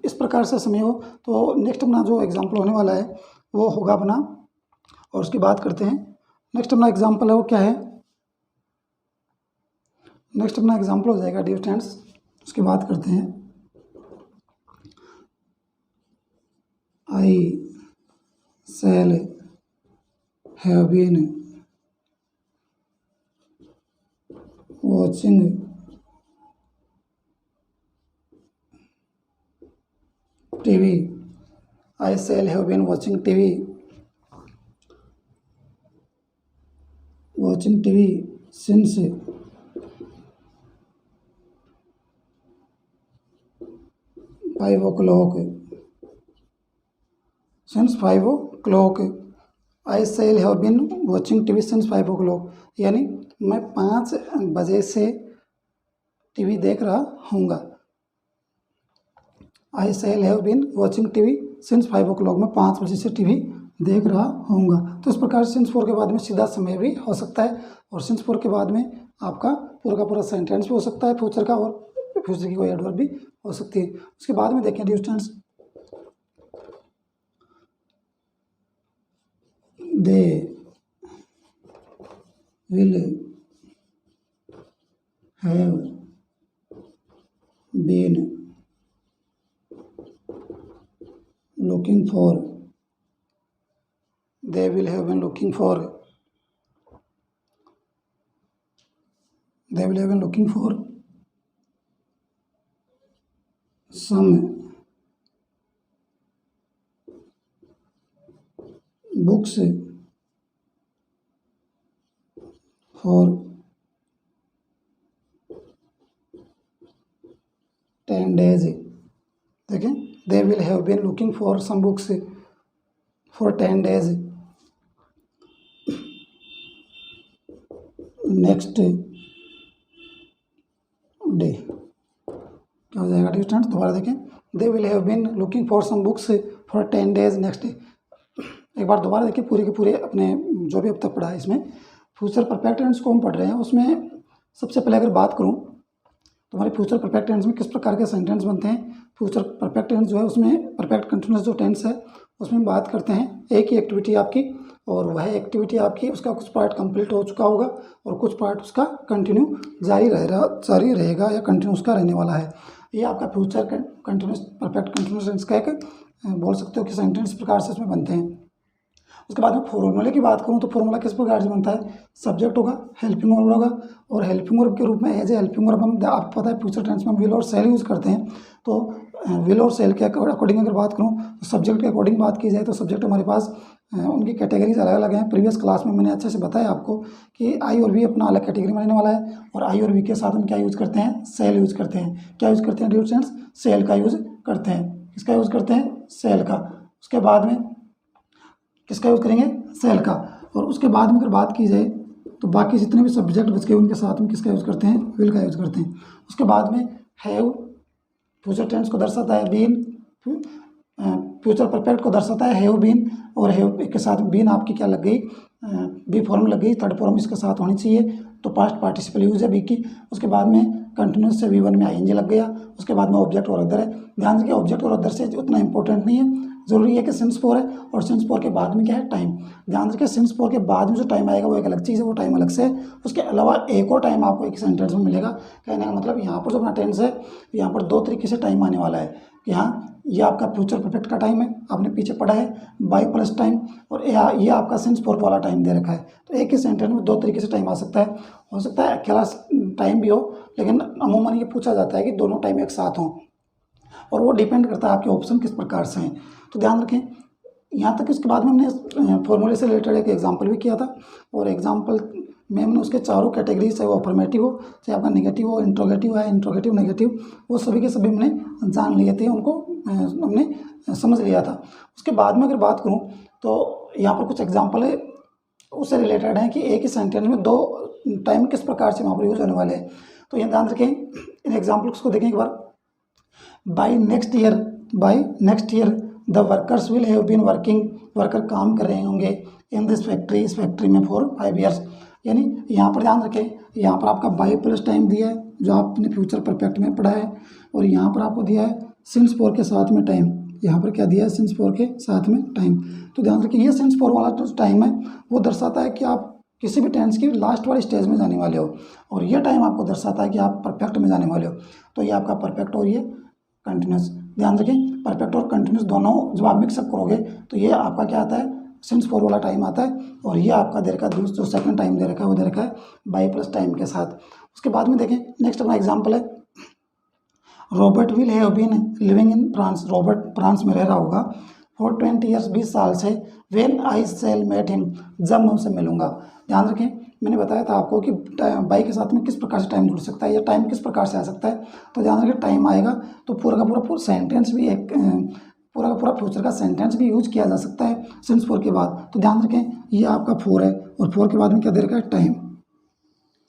Speaker 1: इस प्रकार से समय हो तो नेक्स्ट अपना जो एग्जाम्पल होने वाला है वो होगा अपना, और उसकी बात करते हैं। नेक्स्ट अपना एग्जाम्पल है वो क्या है? नेक्स्ट अपना एग्जाम्पल हो जाएगा डियर फ्रेंड्स, उसकी बात करते हैं। I shall have been watching TV। I shall have been watching TV since 5 o'clock। since 5 o'clock I shall have been watching TV since 5 o'clock, यानी मैं 5 बजे से टीवी देख रहा हूँगा। I shall have been watching TV since 5 o'clock, मैं 5 बजे से TV देख रहा हूँगा। तो इस प्रकार since 4 के बाद में सीधा समय भी हो सकता है, और since 4 के बाद में आपका पूरा का पूरा सेंटेंस भी हो सकता है फ्यूचर का, और फ्यूचर की कोई एडवर्ब भी हो सकती है। उसके बाद में देखें dear students, they will have been looking for some books for 10 days। देखें, they will have been looking for some books for 10 days next day। क्या हो जाएगा स्टूडेंट्स? दोबारा देखें, they will have been looking for some books for 10 days next day। एक बार दोबारा देखिए, पूरे के पूरे अपने जो भी अब तक पढ़ा है इसमें फ्यूचर परफेक्ट टेंस को हम पढ़ रहे हैं। उसमें सबसे पहले अगर बात करूं तो हमारे फ्यूचर परफेक्ट टेंस में किस प्रकार के सेंटेंस बनते हैं। फ्यूचर परफेक्ट टेंस जो है उसमें परफेक्ट कंटिन्यूअस जो टेंस है उसमें बात करते हैं एक ही एक्टिविटी आपकी, और वह एक्टिविटी आपकी उसका कुछ पार्ट कंप्लीट हो चुका होगा और कुछ पार्ट उसका कंटिन्यू जारी रहेगा या कंटिन्यू उसका रहने वाला है। ये आपका future continuous perfect continuous tense का एक बोल सकते हो कि सेंटेंस प्रकार से इसमें बनते हैं। उसके बाद में फॉर्मूले की बात करूँ तो फॉर्मूला किस प्रकार से बनता है, सब्जेक्ट होगा, हेल्पिंग वर्ब होगा, और हेल्पिंग वर्ब के रूप में एज ए हेल्पिंग वर्ब हम आपको पता है फ्यूचर टेंस में विल और सेल यूज़ करते हैं। तो विल और सेल के अकॉर्डिंग अगर बात करूँ तो सब्जेक्ट के अकॉर्डिंग बात की जाए तो सब्जेक्ट हमारे पास उनकी कैटेगरीज अलग अलग हैं। प्रीवियस क्लास में मैंने अच्छे से बताया आपको कि आई और वी अपना अलग कैटेगरी में रहने वाला है, और आई और वी के साथ हम क्या यूज़ करते हैं, सेल यूज़ करते हैं। क्या यूज़ करते हैं डियर फ्रेंड्स, सेल का यूज़ करते हैं। किसका यूज़ करते हैं, सेल का। उसके बाद में किसका यूज़ करेंगे, सेल का। और उसके बाद में अगर बात की जाए तो बाकी जितने भी सब्जेक्ट बच गए उनके साथ में किसका यूज़ करते हैं, विल का यूज़ करते हैं। उसके बाद में हैव फ्यूचर टेंस को दर्शाता है, बीन फ्यूचर परफेक्ट को दर्शाता है हैव बीन, और हैव के साथ बीन आपकी क्या लग गई, बी फॉर्म लग गई, थर्ड फॉर्म इसके साथ होनी चाहिए, तो पास्ट पार्टिसिपल यूज है बी की। उसके बाद में कंटिन्यूस से V1 में आईएनजी लग गया। उसके बाद में ऑब्जेक्ट और अदर है। ध्यान रखिए ऑब्जेक्ट और अदर से उतना इंपॉर्टेंट नहीं है, जरूरी है कि सिंस फोर है, और सिंस फोर के बाद में क्या है, टाइम। ध्यान रखिए सिंस फोर के बाद में जो टाइम आएगा वो एक अलग चीज़ है, वो टाइम अलग से है। उसके अलावा एक और टाइम आपको एक सेंटेंस में मिलेगा। कहने का मतलब यहाँ पर जो अपना टेंस है, यहाँ पर दो तरीके से टाइम आने वाला है कि हाँ ये आपका फ्यूचर परफेक्ट का टाइम है, आपने पीछे पढ़ा है बाई प्लस टाइम, और ये आपका सिंस फोर वाला टाइम दे रखा है। तो एक ही सेंटेंस में दो तरीके से टाइम आ सकता है। हो सकता है अकेला टाइम भी हो, लेकिन अमूमन ये पूछा जाता है कि दोनों टाइम एक साथ हों, और वो डिपेंड करता है आपके ऑप्शन किस प्रकार से हैं। तो ध्यान रखें यहाँ तक। इसके बाद में हमने फॉर्मूले से रिलेटेड एक एग्जांपल भी किया था, और एग्जांपल में हमने उसके चारों कैटेगरी, चाहे वो अफर्मेटिव हो, चाहे आपका नेगेटिव हो, इंट्रोगेटिव है, इंट्रोगेटिव नेगेटिव, वो सभी के सभी हमने जान लिए थे, उनको हमने समझ लिया था। उसके बाद में अगर बात करूँ तो यहाँ पर कुछ एग्जाम्पल है उससे रिलेटेड है कि एक ही सेंटेंस में दो टाइम किस प्रकार से वहाँ पर यूज होने वाले हैं। तो ये ध्यान रखें, इन एग्जाम्पल्स को देखें एक बार। By next year the workers will have been working, worker काम कर रहे होंगे इन दिस फैक्ट्री, इस फैक्ट्री में फॉर 5 ईयर्स। यानी यहाँ पर ध्यान रखें, यहाँ पर आपका बाई प्लस टाइम दिया है जो आपने फ्यूचर परफेक्ट में पढ़ा है, और यहाँ पर आपको दिया है सिंस फोर के साथ में टाइम। यहाँ पर क्या दिया है, सिंस फोर के साथ में टाइम। तो ध्यान रखें ये सिंस फोर वाला जो टाइम है वो दर्शाता है कि आप किसी भी टेंस की लास्ट वाली स्टेज में जाने वाले हो, और ये टाइम आपको दर्शाता है कि आप परफेक्ट में जाने वाले हो। तो ये आपका परफेक्ट और ये कंटिन्यूस। ध्यान रखें परफेक्ट और कंटिन्यूस दोनों जब आप मिक्सअप करोगे तो ये आपका क्या आता है, सिंस फोर वाला टाइम आता है, और ये आपका दे रखा है जो सेकंड टाइम दे रखा है वो दे रखा है बाई प्लस टाइम के साथ। उसके बाद में देखें नेक्स्ट अपना एग्जाम्पल है, Robert will have been living in France. Robert France में रह रहा होगा फॉर 20 ईयर्स, 20 साल से। When I shall met him, जब मैं उसे मिलूंगा। ध्यान रखें मैंने बताया था आपको कि बाई के साथ में किस प्रकार से टाइम जुड़ सकता है, या टाइम किस प्रकार से आ सकता है। तो ध्यान रखें टाइम आएगा तो पूरा का पूरा सेंटेंस भी एक पूरा का पूरा फ्यूचर का सेंटेंस भी यूज किया जा सकता है सिंस फोर के बाद। तो ध्यान रखें ये आपका फोर है, और फोर के बाद में क्या दे रखा है, टाइम।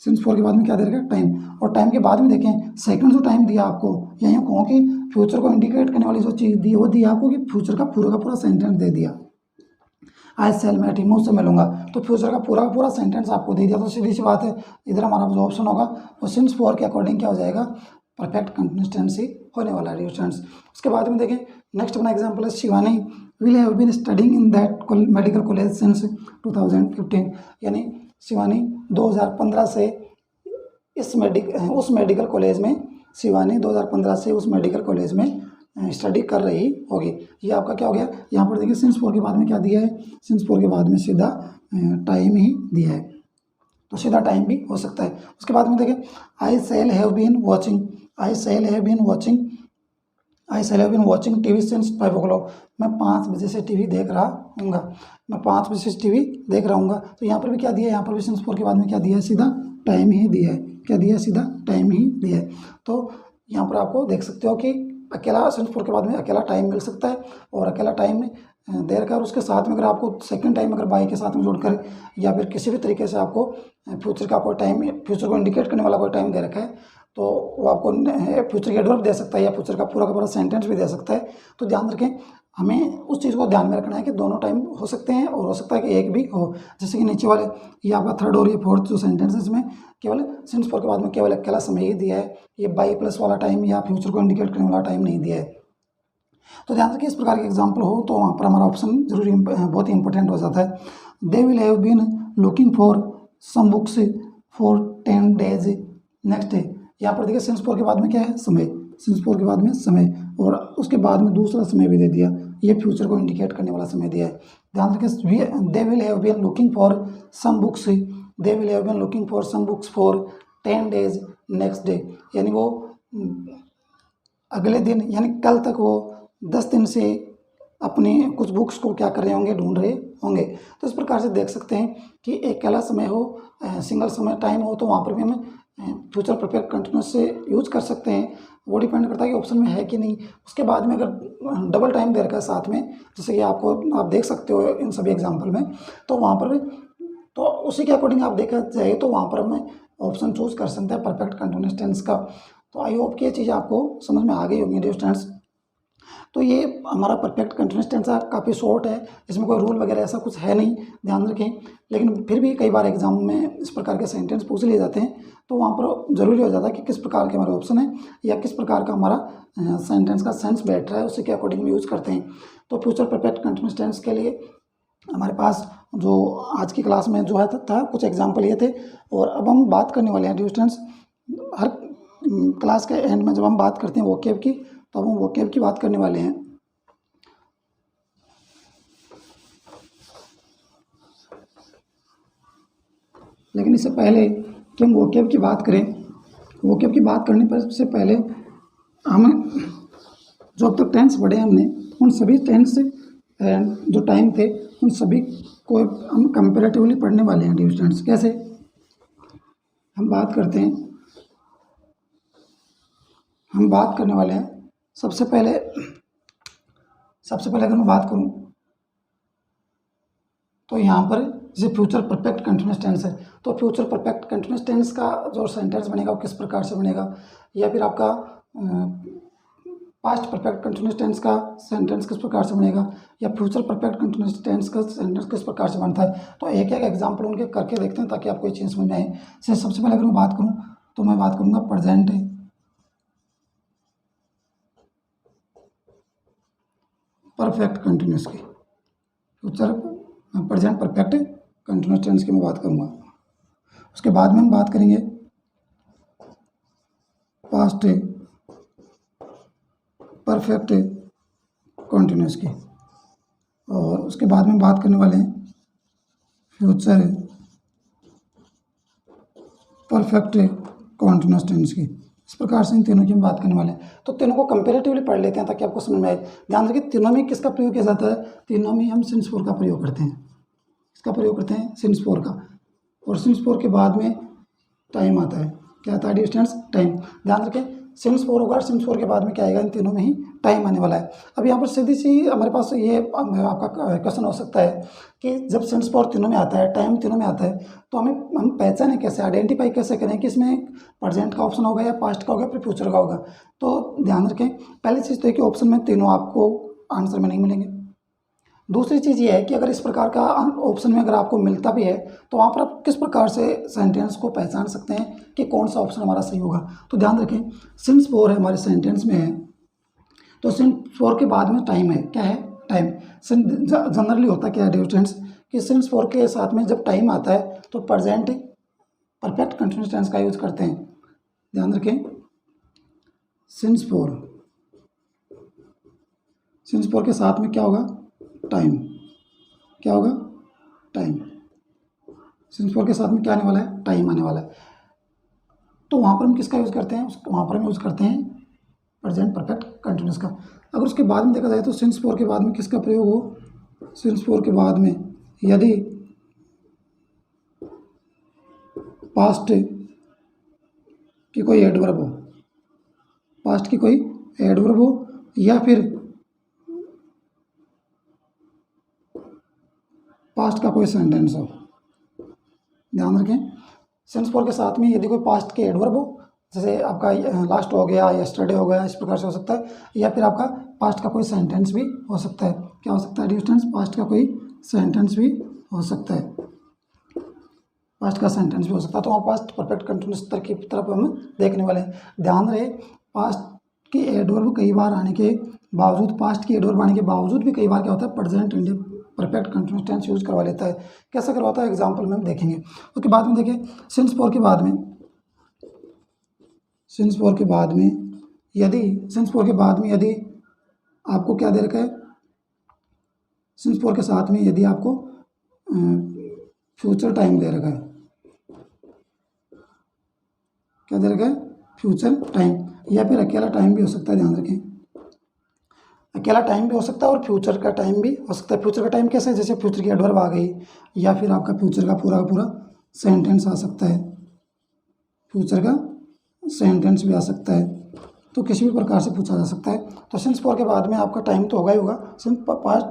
Speaker 1: सिंस फोर के बाद में क्या दे रखा है, टाइम। और टाइम के बाद में देखें सेकंड जो टाइम दिया आपको, या यूँ कहूँ कि फ्यूचर को इंडिकेट करने वाली जो चीज़ दी वो दी आपको कि फ्यूचर का पूरा सेंटेंस दे दिया। आई शैल मेट हिम, उससे मिलूंगा, तो फ्यूचर का पूरा सेंटेंस आपको दे दिया। तो सीधी सी बात है इधर हमारा जो ऑप्शन होगा वो सिंस फोर के अकॉर्डिंग क्या हो जाएगा, परफेक्ट कंटिन्यूस टेंस ही होने वाला है स्टूडेंट्स। उसके बाद में देखें नेक्स्ट अपना एग्जांपल है, Shivani will have been studying in that medical college since 2015। यानी शिवानी 2015 से उस मेडिकल कॉलेज में, शिवानी 2015 से उस मेडिकल कॉलेज में स्टडी कर रही होगी। ये आपका क्या हो गया, यहाँ पर देखिए सिंस फोर के बाद में क्या दिया है, सिंस फोर के बाद में सीधा टाइम ही दिया है, तो सीधा टाइम भी हो सकता है। उसके बाद में देखें I shall have been watching TV since 5 o'clock। मैं 5 बजे से टीवी देख रहा हूँगा, मैं 5 बजे से टीवी देख रहा हूँगा। तो यहाँ पर भी क्या दिया है, यहाँ पर भी सिंस फोर के बाद में क्या दिया है, सीधा टाइम ही दिया है। क्या दिया है, सीधा टाइम ही दिया है। तो यहाँ पर आपको देख सकते हो कि अकेला सिंस फोर के बाद में अकेला टाइम मिल सकता है, और अकेला टाइम दे रखा है, और उसके साथ में अगर आपको सेकंड टाइम अगर बाई के साथ में जोड़कर, या फिर किसी भी तरीके से आपको फ्यूचर का कोई टाइम, फ्यूचर को इंडिकेट करने वाला कोई टाइम दे रखा है, तो वो आपको फ्यूचर की एडवर्ब दे सकता है, या फ्यूचर का पूरा सेंटेंस भी दे सकता है। तो ध्यान रखें हमें उस चीज़ को ध्यान में रखना है कि दोनों टाइम हो सकते हैं, और हो सकता है कि एक भी हो। जैसे कि नीचे वाले ये आपका थर्ड और ये फोर्थ जो सेंटेंस है इसमें केवल सिंस फोर के बाद में केवल अकेला समय ही दिया है, ये बाई प्लस वाला टाइम या फ्यूचर को इंडिकेट करने वाला टाइम नहीं दिया है। तो ध्यान रखिए इस प्रकार के एग्जाम्पल हो तो वहाँ पर हमारा ऑप्शन जरूरी बहुत ही इंपॉर्टेंट हो जाता है। They will have been looking for some books for 10 days next day. यहाँ पर देखिए सिंस फोर के बाद में क्या है, समय। सिंस फोर के बाद में समय, और उसके बाद में दूसरा समय भी दे दिया, ये फ्यूचर को इंडिकेट करने वाला समय दिया है। ध्यान रखें, they will have been looking for some books, they will have been looking for some books for 10 days next day, यानी वो अगले दिन यानी कल तक वो 10 दिन से अपनी कुछ बुक्स को क्या कर रहे होंगे, ढूंढ रहे होंगे। तो इस प्रकार से देख सकते हैं कि एक अकेला समय हो, सिंगल समय टाइम हो, तो वहाँ पर भी हमें फ्यूचर परफेक्ट कंटिन्यूस से यूज कर सकते हैं। वो डिपेंड करता है कि ऑप्शन में है कि नहीं। उसके बाद में अगर डबल टाइम दे रखा है साथ में, जैसे कि आप देख सकते हो इन सभी एग्जाम्पल में, तो वहाँ पर भी तो उसी के अकॉर्डिंग आप देखा जाए तो वहाँ पर हमें ऑप्शन चूज कर सकते हैं परफेक्ट कंटिन्यूस टेंस का। तो आई होप कि ये चीज़ आपको समझ में आ गई होंगी डियर स्टूडेंट्स। तो ये हमारा परफेक्ट कंटिन्यूस टेंस काफ़ी शॉर्ट है, इसमें कोई रूल वगैरह ऐसा कुछ है नहीं, ध्यान रखें। लेकिन फिर भी कई बार एग्जाम में इस प्रकार के सेंटेंस पूछ लिए जाते हैं, तो वहाँ पर ज़रूरी हो जाता है कि किस प्रकार के हमारे ऑप्शन है या किस प्रकार का हमारा सेंटेंस का सेंस बैठ रहा है, उसी के अकॉर्डिंग यूज करते हैं। तो फ्यूचर परफेक्ट कंटिन्यूस टेंस के लिए हमारे पास जो आज की क्लास में जो है था कुछ एग्जाम्पल ये थे। और अब हम बात करने वाले हैं डियर स्टूडेंट्स, हर क्लास के एंड में जब हम बात करते हैं वोकैब की, तो अब हम वोकैब की बात करने वाले हैं। लेकिन इससे पहले कि हम वोकैब की बात करें, वोकैब की बात करने पर से पहले हम जो अब तक टेंस पढ़े हमने, उन सभी टेंस जो टाइम थे उन सभी को हम कंपेरेटिवली पढ़ने वाले हैं डियर स्टूडेंट्स। कैसे हम बात करते हैं, हम बात करने वाले हैं सबसे पहले अगर मैं बात करूं तो यहाँ पर जैसे फ्यूचर परफेक्ट कंटिन्यूस टेंस है, तो फ्यूचर परफेक्ट कंटिन्यूस टेंस का जो सेंटेंस बनेगा वो किस प्रकार से बनेगा, या फिर आपका पास्ट परफेक्ट कंटिन्यूस टेंस का सेंटेंस किस प्रकार से बनेगा, या फ्यूचर परफेक्ट कंटिन्यूस टेंस का सेंटेंस किस प्रकार से बनता है। तो एक एक एग्जाम्पल उनके करके देखते हैं ताकि आपको ये चीज़ समझ में आए। जैसे सबसे पहले अगर मैं बात करूँ तो मैं बात करूँगा प्रेजेंट परफेक्ट कंटिन्यूस की, future present perfect continuous tense की मैं बात करूँगा। उसके बाद में हम बात करेंगे पास्ट परफेक्ट कंटिन्यूस की, और उसके बाद में बात करने वाले हैं फ्यूचर परफेक्ट कंटिन्यूस टेंस की। इस प्रकार से इन तीनों की हम बात करने वाले हैं। तो तीनों को कंपेरेटिवली पढ़ लेते हैं ताकि आपको समझ में आए। ध्यान रखिए, तीनों में किसका प्रयोग किया जाता है, तीनों में हम सिंस फोर का प्रयोग करते हैं। इसका प्रयोग करते हैं सिंस फोर का, और सिंस फोर के बाद में टाइम आता है। क्या आता है डियर स्टूडेंट्स, टाइम। ध्यान रखें, सिंस फोर होगा, सिंस फोर के बाद में क्या आएगा, इन तीनों में ही टाइम आने वाला है। अब यहाँ पर सीधी सी हमारे पास ये आपका क्वेश्चन हो सकता है कि जब सिंस फोर तीनों में आता है, टाइम तीनों में आता है, तो हम पहचाने कैसे, आइडेंटिफाई कैसे करें कि इसमें प्रेजेंट का ऑप्शन होगा या पास्ट का होगा फिर फ्यूचर का होगा। तो ध्यान रखें, पहली चीज़ तो है कि ऑप्शन में तीनों आपको आंसर में नहीं मिलेंगे। दूसरी चीज़ ये है कि अगर इस प्रकार का ऑप्शन में अगर आपको मिलता भी है तो वहाँ पर आप किस प्रकार से सेंटेंस को पहचान सकते हैं कि कौन सा ऑप्शन हमारा सही होगा। तो ध्यान रखें, सिंस फोर है हमारे सेंटेंस में है, तो सिंस फोर के बाद में टाइम है। क्या है, टाइम। जनरली होता क्या है डियर स्टूडेंट्स कि सिंस फोर के साथ में जब टाइम आता है तो प्रेजेंट परफेक्ट कंटिन्यूस टेंस का यूज करते हैं। ध्यान रखें, सिंस फोर के साथ में क्या होगा, टाइम। क्या होगा, टाइम। सिंस फोर के साथ में क्या आने वाला है, टाइम आने वाला है। तो वहाँ पर हम किसका यूज़ करते हैं, वहाँ पर हम यूज़ करते हैं प्रेजेंट परफेक्ट कंटिन्यूस का। अगर उसके बाद में देखा जाए तो सिंस फोर के बाद में किसका प्रयोग हो, सिंस फोर के बाद में यदि पास्ट की कोई एडवर्ब हो, पास्ट की कोई एडवर्ब हो, या फिर पास्ट का कोई सेंटेंस हो। ध्यान रखें, सिंस फोर के साथ में यदि कोई पास्ट के एडवर्ब हो, जैसे आपका लास्ट हो गया, यस्टरडे हो गया, इस प्रकार से हो सकता है, या फिर आपका पास्ट का कोई सेंटेंस भी हो सकता है। क्या हो सकता है डियर स्टूडेंट्स, पास्ट का कोई सेंटेंस भी हो सकता है, पास्ट का सेंटेंस भी हो सकता है। तो वहाँ पास्ट परफेक्ट कंटिन्यूस की तरफ हम देखने वाले हैं। ध्यान रहे, पास्ट की एडवर्ब कई बार आने के बावजूद, पास्ट की एडवर्ब आने के बावजूद भी कई बार क्या होता है, present India perfect continuous tense use करवा लेता है। कैसा करवाता है, एग्जाम्पल में हम देखेंगे। उसके बाद में देखिए, सिंस फोर के बाद में यदि सिंस फोर के बाद में यदि आपको क्या दे रखा है, सिंस फोर के साथ में यदि आपको फ्यूचर टाइम दे रखा है, क्या दे रखा है, फ्यूचर टाइम, या फिर अकेला टाइम भी हो सकता है, ध्यान रखें, अकेला टाइम भी हो सकता है और फ्यूचर का टाइम भी हो सकता है। फ्यूचर का टाइम कैसे है, जैसे फ्यूचर की एडवर्ब आ गई, या फिर आपका फ्यूचर का पूरा सेंटेंस आ सकता है, फ्यूचर का सेंटेंस भी आ सकता है, तो किसी भी प्रकार से पूछा जा सकता है। तो सिंस फोर के बाद में आपका टाइम तो होगा ही होगा, सिंस पास्ट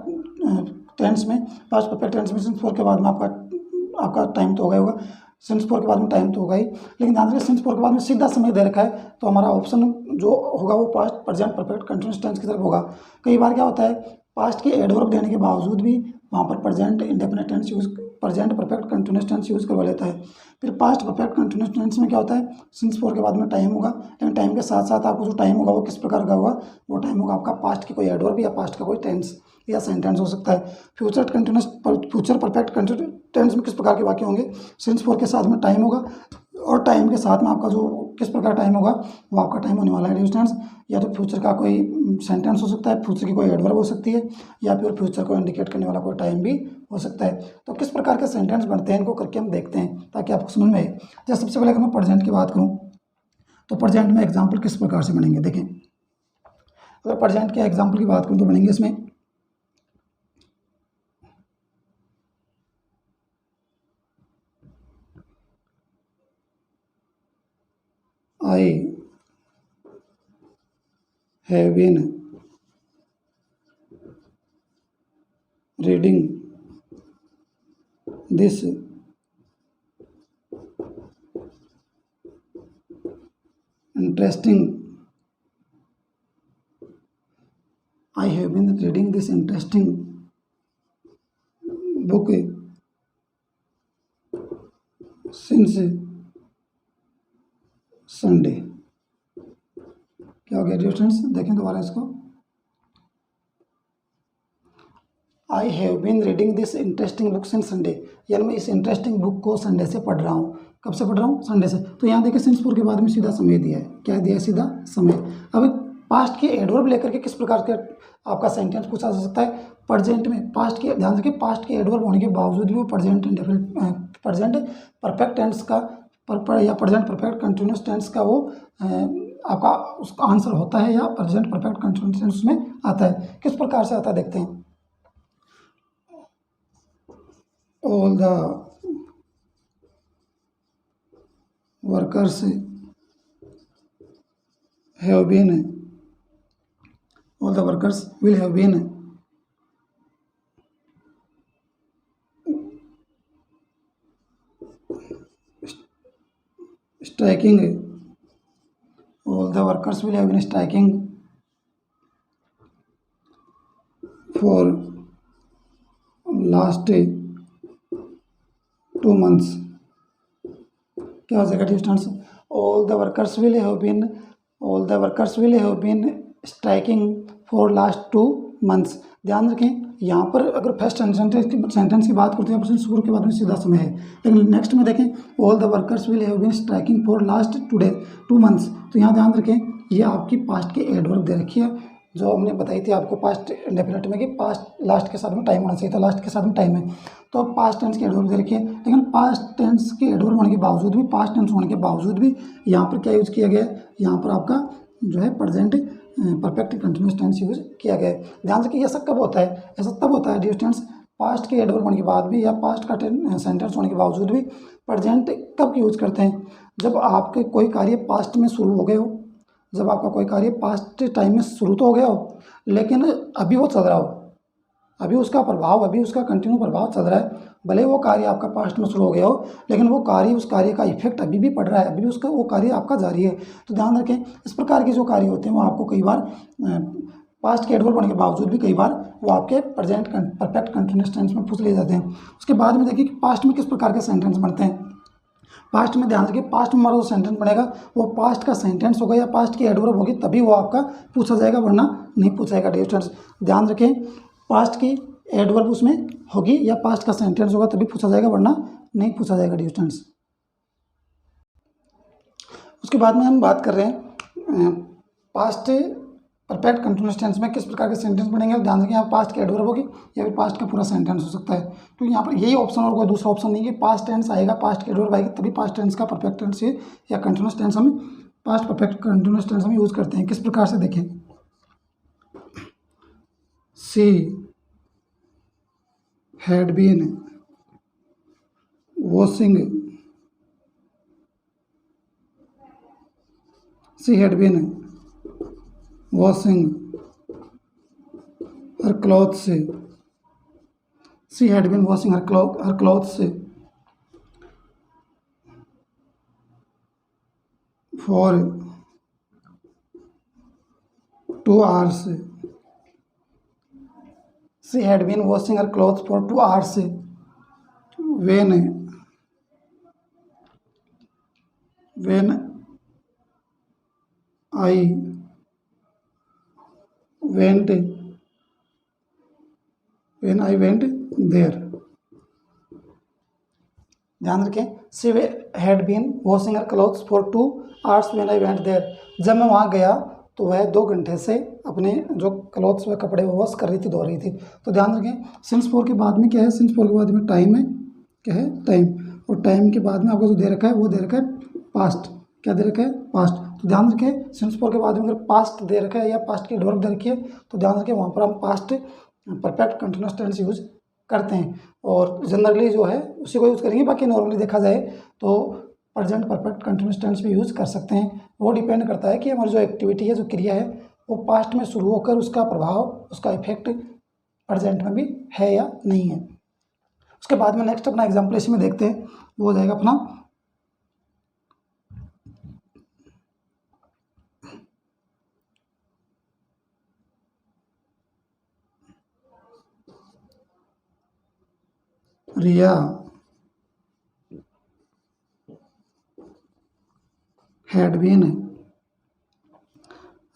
Speaker 1: टेंस में, पास्ट परफेक्ट टेंस में सिंस फोर के बाद में आपका टाइम तो होगा ही होगा, सिंस फोर के बाद में टाइम तो होगा ही, लेकिन ध्यान रखिए सिंस फोर के बाद में सीधा समय दे रखा है, तो हमारा ऑप्शन जो होगा वो past present perfect continuous tense की तरफ होगा। कई बार क्या होता है, पास्ट के एडवर्ब देने के बावजूद भी वहाँ पर present indefinite tense use, present perfect continuous tense use करवा लेता है। फिर पास्ट परफेक्ट कंटिन्यूअस टेंस में क्या होता है, सिंस फोर के बाद में टाइम होगा, लेकिन टाइम के साथ साथ आपको जो टाइम होगा वो किस प्रकार का होगा, वो टाइम होगा आपका पास्ट की कोई एडवर्ब या पास्ट का कोई टेंस या सेंटेंस हो सकता है। Future continuous, future perfect continuous tense में किस प्रकार के वाक्य होंगे, सिंस फोर के साथ में टाइम होगा, और टाइम के साथ में आपका जो किस प्रकार टाइम होगा वो आपका टाइम होने वाला है डिस्टेंस, या तो फ्यूचर का कोई सेंटेंस हो सकता है, फ्यूचर की कोई एडवर्ब हो सकती है, या फिर फ्यूचर को इंडिकेट करने वाला कोई टाइम भी हो सकता है। तो किस प्रकार के सेंटेंस बनते हैं इनको करके हम देखते हैं ताकि आपको समझ में आए। जैसे सबसे पहले अगर मैं प्रेजेंट की बात करूँ तो प्रेजेंट में एग्जाम्पल किस प्रकार से बनेंगे, देखें अगर प्रेजेंट के एग्जाम्पल की बात करूँ तो बनेंगे इसमें I have been reading this interesting I have been reading this interesting book since Sunday। क्या हो गया डिस्टेंस, देखें दोबारा इसको, I have been reading this interesting book since Sunday, यानी मैं इस इंटरेस्टिंग बुक को संडे से पढ़ रहा हूँ। कब से पढ़ रहा हूँ, संडे से। तो यहाँ देखिए सिंस फोर के बाद में सीधा समय दिया है, क्या दिया है, सीधा समय। अब पास्ट के एडवर्ब लेकर के किस प्रकार का आपका सेंटेंस पूछा जा सकता है, प्रेजेंट में पास्ट के, ध्यान रखिए पास्ट के एडवर्ब होने के बावजूद भी वो present indefinite, present perfect tense का या प्रेजेंट परफेक्ट कंटिन्यूअस टेंस का वो आपका उसका आंसर होता है, या प्रेजेंट परफेक्ट कंटिन्यूअस टेंस उसमें आता है। किस प्रकार से आता है देखते हैं, all the workers have been, all the workers will have been striking, all the workers will have been striking for last 2 months। क्या हो जाएगा distance, all the workers will have been striking for last 2 months। ध्यान रखें यहाँ पर अगर first sentence की बात करते हैं ऑप्शन शुरू के बाद में सीधा समय है, लेकिन नेक्स्ट में देखें all the workers will have been striking for last 2 months. तो यहाँ ध्यान रखें ये आपकी पास्ट की एडवर्ब दे रखी है, जो हमने बताई थी आपको पास्ट इंडेफिनिट में कि पास्ट लास्ट के साथ में टाइम होना चाहिए, तो लास्ट के साथ में टाइम है, तो पास्ट टेंस की एडवर्ब दे रखी है, लेकिन पास्ट टेंस की एडवर्ब होने के बावजूद भी, पास्ट टेंस होने के बावजूद भी यहाँ पर क्या यूज़ किया गया है, यहाँ पर आपका जो है present perfect continuous tense use किया गया है। ध्यान रखिए ऐसा कब होता है, ऐसा तब होता है डियर स्टूडेंट्स पास्ट के एडवर्ब होने के बाद भी या पास्ट का सेंटेंस होने के बावजूद भी प्रेजेंट कब यूज करते हैं, जब आपके कोई कार्य पास्ट में शुरू हो गए हो, जब आपका कोई कार्य पास्ट टाइम में शुरू तो हो गया हो लेकिन अभी वो चल रहा हो, अभी उसका प्रभाव, अभी उसका कंटिन्यू प्रभाव चल रहा है, भले वो कार्य आपका पास्ट में शुरू हो गया हो लेकिन वो कार्य, उस कार्य का इफेक्ट अभी भी पड़ रहा है, अभी भी उसका वो कार्य आपका जारी है। तो ध्यान रखें इस प्रकार के जो कार्य होते हैं वो आपको कई बार पास्ट के एडवर्ब होने के बावजूद भी कई बार वो आपके प्रेजेंट परफेक्ट कंटिन्यूअस टेंस में पूछ लिए जाते हैं। उसके बाद में देखिए कि पास्ट में किस प्रकार के सेंटेंस बनते हैं। पास्ट में ध्यान रखिए पास्ट में हमारा जो सेंटेंस बनेगा वो पास्ट का सेंटेंस होगा या पास्ट की एडवर्ब होगी तभी वो आपका पूछा जाएगा, वरना नहीं पूछा जाएगा डियर स्टूडेंट्स। ध्यान रखें पास्ट की एडवर्ब उसमें होगी या पास्ट का सेंटेंस होगा तभी पूछा जाएगा, वरना नहीं पूछा जाएगा डियर स्टूडेंट्स। उसके बाद में हम बात कर रहे हैं पास्ट परफेक्ट कंटिन्यूअस टेंस में किस प्रकार के सेंटेंस बनेंगे, ध्यान रखें यहाँ पास्ट के एडवर्ब होगी या फिर पास्ट का पूरा सेंटेंस हो सकता है। तो यहाँ पर यही ऑप्शन और कोई दूसरा ऑप्शन नहीं है। पास्ट टेंस आएगा, पास्ट के एडवर्ब आएगी, तभी पास्ट टेंस का परफेक्ट टेंस या कंटिन्यूअस टेंस हम पास्ट परफेक्ट कंटिन्यूअस टेंस हम यूज़ करते हैं। किस प्रकार से देखें, she had been washing, she had been washing her clothes, she had been washing her clothes for 2 hours, she had been washing her clothes for 2 hours when I went there। ध्यान रखें, she had been washing her clothes for 2 hours when I went there। जब मैं वहाँ गया तो वह 2 घंटे से अपने जो क्लॉथ्स व कपड़े वो वॉश कर रही थी, धो रही थी। तो ध्यान रखें, सिंस फोर के बाद में क्या है, सिंस फोर के बाद में टाइम है, क्या है, टाइम, और टाइम के बाद में आपको जो दे रखा है वो दे रखा है पास्ट। क्या दे रखा है, पास्ट। तो ध्यान रखें, सिंस फोर के बाद में अगर पास्ट दे रखा है या पास्ट की वर्ब दे रखी है तो ध्यान रखें वहाँ पर हम past perfect continuous tense use करते हैं, और जनरली जो है उसी को यूज़ करेंगे। बाकी नॉर्मली देखा जाए तो प्रेजेंट परफेक्ट कंटिन्यूअस टेंस भी यूज़ कर सकते हैं। वो डिपेंड करता है कि हमारी जो एक्टिविटी है, जो क्रिया है, वो पास्ट में शुरू होकर उसका प्रभाव, उसका इफेक्ट प्रेजेंट में भी है या नहीं है। उसके बाद में नेक्स्ट अपना एग्जाम्पल इसी में देखते हैं, वो हो जाएगा अपना रिया had been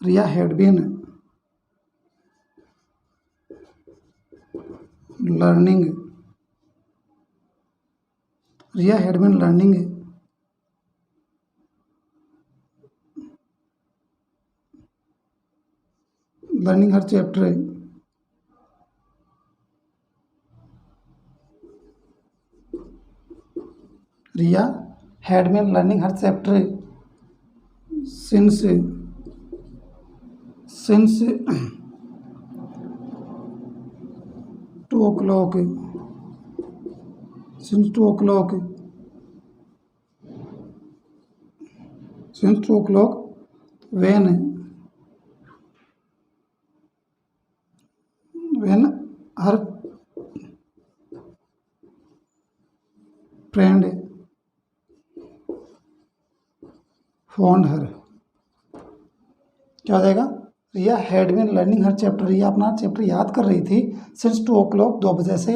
Speaker 1: learning her chapter Riya had been learning her chapter since 2 o'clock, when her friend found her। क्या हो जाएगा, Riya had been learning her chapter, Riya अपना चैप्टर याद कर रही थी सिंस 2 o'clock 2 बजे से,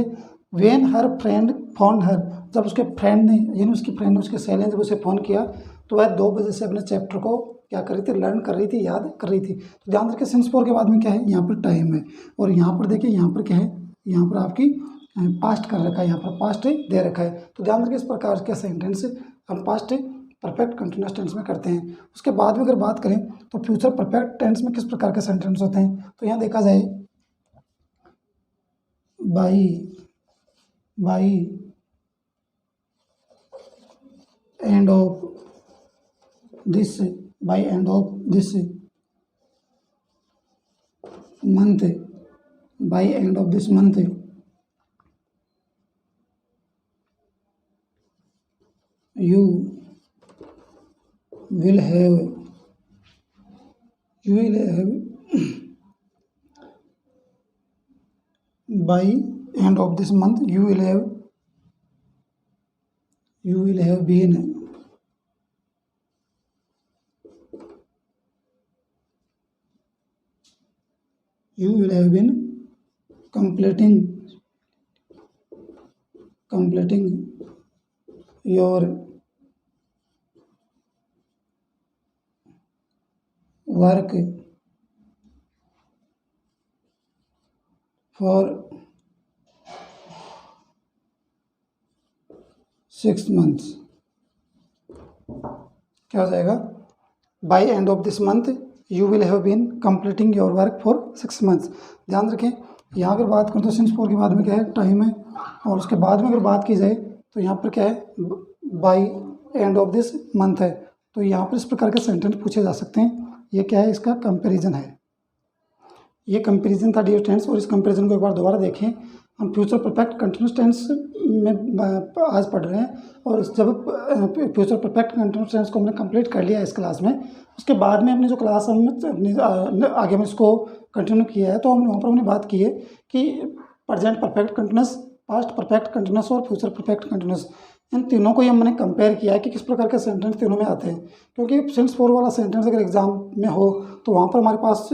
Speaker 1: व्हेन हर फ्रेंड फाउंड हर, जब उसके फ्रेंड ने, यानी उसकी फ्रेंड ने, उसके सहेली ने जब उसे फ़ोन किया तो वह 2 बजे से अपने चैप्टर को क्या कर रही थी, लर्न कर रही थी, याद कर रही थी। तो ध्यान रखिए, सिंस फोर के बाद में क्या है, यहाँ पर टाइम है, और यहाँ पर देखिए, यहाँ पर क्या है, यहाँ पर आपकी पास्ट कर रखा है, यहाँ पर पास्ट दे रखा है। तो ध्यान रखिए, इस प्रकार के सेंटेंस हम पास्ट परफेक्ट कंटिन्यूअस टेंस में करते हैं। उसके बाद में अगर बात करें तो फ्यूचर परफेक्ट टेंस में किस प्रकार के सेंटेंस होते हैं, तो यहाँ देखा जाए by end of this month, by end of this month you will have by end of this month you will have been completing your work for 6 months। क्या हो जाएगा, by end of this month you will have been completing your work for 6 months. ध्यान रखें, यहाँ अगर बात करूँ तो सिंस फॉर के बाद में क्या है, टाइम है, और उसके बाद में अगर बात की जाए तो यहाँ पर क्या है, by end of this month है। तो यहाँ पर इस प्रकार के सेंटेंस पूछे जा सकते हैं। ये क्या है, इसका कंपेरिजन है, ये कंपेरिजन था डियर फ्रेंड्स। और इस कंपेरिजन को एक बार दोबारा देखें। हम फ्यूचर परफेक्ट कंटिन्यूस टेंस में आज पढ़ रहे हैं, और जब फ्यूचर परफेक्ट कंटिन्यूस टेंस को हमने कंप्लीट कर लिया इस क्लास में, उसके बाद में अपनी जो क्लास हम अपनी आगे में इसको कंटिन्यू किया है, तो हमने वहाँ पर हमने बात की है कि present perfect continuous, past perfect continuous और फ्यूचर परफेक्ट कंटिन्यूस, इन तीनों को ही हमने कंपेयर किया है कि किस प्रकार के सेंटेंस तीनों में आते हैं। क्योंकि सिंस फोर वाला सेंटेंस अगर एग्जाम में हो तो वहाँ पर हमारे पास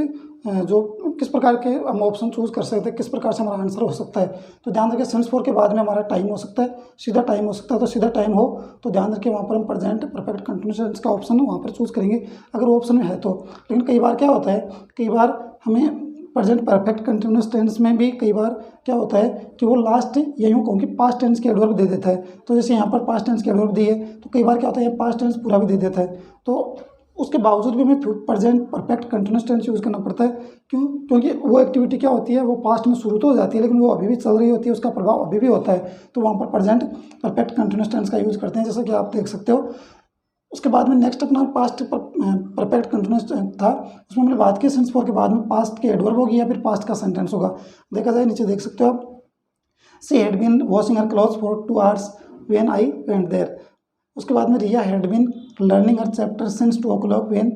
Speaker 1: जो किस प्रकार के हम ऑप्शन चूज कर सकते हैं, किस प्रकार से हमारा आंसर हो सकता है। तो ध्यान रखिए, सिंस फोर के बाद में हमारा टाइम हो सकता है, सीधा टाइम हो सकता है। तो सीधा टाइम हो तो ध्यान रखिए, वहाँ पर हम प्रेजेंट परफेक्ट कंटिन्यूस टेंस का ऑप्शन वहाँ पर चूज करेंगे अगर वो ऑप्शन में है तो। लेकिन कई बार क्या होता है, कई बार हमें प्रेजेंट परफेक्ट कंटिन्यूस टेंस में भी कई बार क्या होता है कि वो लास्ट या यूँ कहूँ कि पास्ट टेंस के एडवर्ब दे देता है। तो जैसे यहाँ पर पास्ट टेंस के एडवर्ब दिए, तो कई बार क्या होता है, पास्ट टेंस पूरा भी दे देता है। तो उसके बावजूद भी हमें present perfect continuous tense use करना पड़ता है। क्यों? क्योंकि वो एक्टिविटी क्या होती है, वो पास्ट में शुरू तो हो जाती है लेकिन वो अभी भी चल रही होती है, उसका प्रभाव अभी भी होता है। तो वहाँ पर प्रेजेंट परफेक्ट कंटिन्यूस टेंस का यूज़ करते हैं, जैसा कि आप देख सकते हो। उसके बाद में नेक्स्ट अपना पास्ट परफेक्ट कंटिन्यूस था, उसमें हमने बात की सिंस फोर के बाद में पास्ट के एडवर्ब होगी या फिर पास्ट का सेंटेंस होगा। देखा जाए नीचे देख सकते हो आप, she had been washing her clothes for 2 hours when I went there. उसके बाद में Riya had been learning her chapter since 2 o'clock when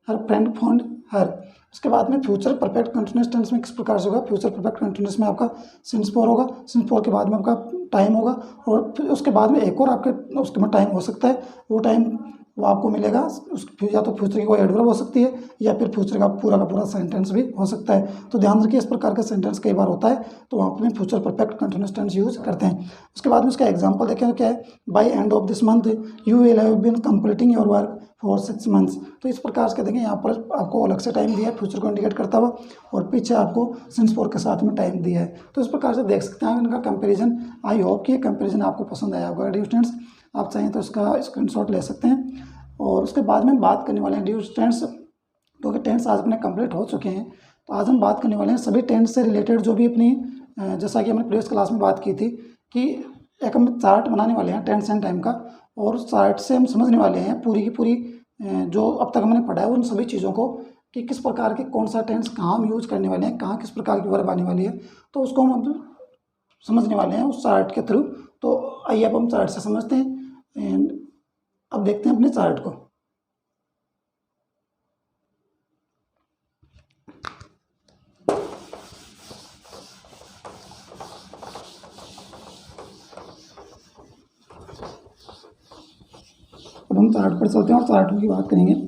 Speaker 1: her friend found her. उसके बाद में फ्यूचर परफेक्ट कंटिन्यूस टेंस में किस प्रकार से होगा, फ्यूचर परफेक्ट कंटिन्यूस में आपका सिंस फोर होगा, सिंस फोर के बाद में आपका टाइम होगा, और फिर उसके बाद में एक और आपके उसके में टाइम हो सकता है। वो टाइम वो आपको मिलेगा या तो फ्यूचर की कोई एडवर्ब हो सकती है या फिर फ्यूचर का पूरा सेंटेंस भी हो सकता है। तो ध्यान रखिए, इस प्रकार का सेंटेंस कई बार होता है, तो वहाँ पर future perfect continuous tense use करते हैं। उसके बाद में उसका एग्जांपल देखें तो क्या है, by end of this month you will have been completing your work for 6 months. तो इस प्रकार से देखेंगे, यहाँ पर आपको अलग से टाइम दिया है फ्यूचर को इंडिकेट करता हुआ, और पीछे आपको सिंस फोर के साथ में टाइम दिया है। तो इस प्रकार से देख सकते हैं इनका कंपेरिजन। आई होप कि ये कंपेरिजन आपको पसंद आया होगा डियर स्टूडेंट्स। आप चाहें तो इसका स्क्रीनशॉट ले सकते हैं। और उसके बाद में बात करने वाले हैं डियर स्टूडेंट्स, क्योंकि टेंस आज अपने कंप्लीट हो चुके हैं, तो आज हम बात करने वाले हैं सभी टेंस से रिलेटेड जो भी अपनी जैसा कि हमने प्रीवियस क्लास में बात की थी कि एक हम चार्ट बनाने वाले हैं टेंस एंड टाइम का, और चार्ट से हम समझने वाले हैं पूरी की पूरी जो अब तक हमने पढ़ा है उन सभी चीज़ों को, कि किस प्रकार के कौन सा टेंस कहाँ हम यूज करने वाले हैं, कहाँ किस प्रकार की वर्ब आने वाली है, तो उसको हम अब समझने वाले हैं उस चार्ट के थ्रू। तो आइए अब हम चार्ट से समझते हैं, एंड अब देखते हैं अपने चार्ट को। अब हम चार्ट पर चलते हैं और चार्ट की बात करेंगे।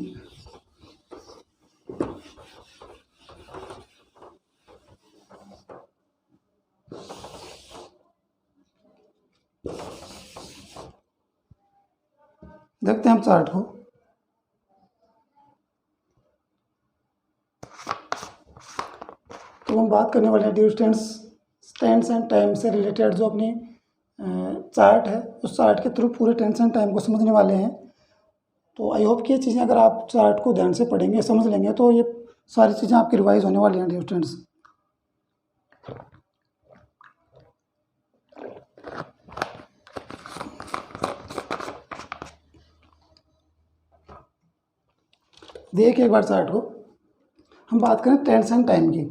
Speaker 1: देखते हैं हम चार्ट को। तो हम बात करने वाले हैं dear students tense and time से रिलेटेड जो अपनी चार्ट है, उस चार्ट के थ्रू पूरे टेंस एंड टाइम को समझने वाले हैं। तो आई होप कि ये चीज़ें अगर आप चार्ट को ध्यान से पढ़ेंगे, समझ लेंगे, तो ये सारी चीज़ें आपकी रिवाइज होने वाली हैं डियर स्टूडेंट्स। देखिए एक बार चार्ट को, हम बात करें टेंस एंड टाइम की,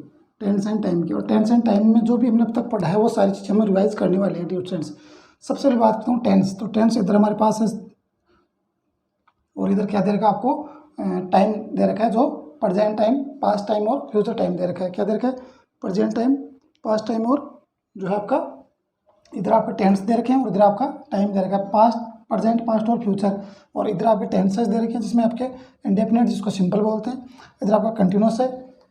Speaker 1: टेंस एंड टाइम की, और टेंस एंड टाइम में जो भी हमने अब तक पढ़ा है वो सारी चीज़ें हम रिवाइज करने वाले हैं डियर स्टूडेंट्स। सबसे पहले बात करता हूँ टेंस। तो टेंस इधर हमारे पास है, और इधर क्या दे रखा है आपको, टाइम दे रखा है, जो प्रेजेंट टाइम, पास्ट टाइम और फ्यूचर टाइम दे रखा है। क्या दे रखा है, प्रेजेंट टाइम, पास्ट टाइम, और जो है आपका इधर आपके टेंस दे रखे हैं, और इधर आपका टाइम दे रखा है, पास्ट, प्रेजेंट, पास्ट और फ्यूचर। और इधर आपके टेंसेस दे रखे हैं जिसमें आपके इंडेफिनिट जिसको सिंपल बोलते हैं, इधर आपका कंटिन्यूस है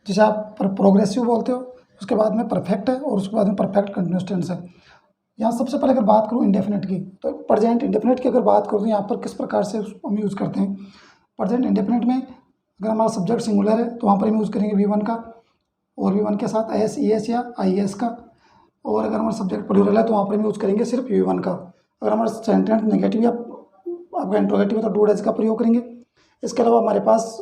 Speaker 1: जिसे आप प्रोग्रेसिव बोलते हो, उसके बाद में परफेक्ट है, और उसके बाद में परफेक्ट कंटिन्यूस टेंस है। यहाँ सबसे पहले अगर बात करूँ इंडेफिनिट की, तो प्रेजेंट इंडेफिनिट की अगर बात करूँ तो यहाँ पर किस प्रकार से हम यूज़ करते हैं। प्रेजेंट इंडेफिनिट में अगर हमारा सब्जेक्ट सिंगुलर है तो वहाँ पर हम यूज़ करेंगे V1 का, और V1 के साथ एस, ES या IES का। और अगर हमारा सब्जेक्ट प्लूरल है तो वहाँ पर हम यूज़ करेंगे सिर्फ V1 का। अगर हमारा सेंटेंस नेगेटिव या आपका इंट्रोगेटिव है तो डू डैज का प्रयोग करेंगे। इसके अलावा हमारे पास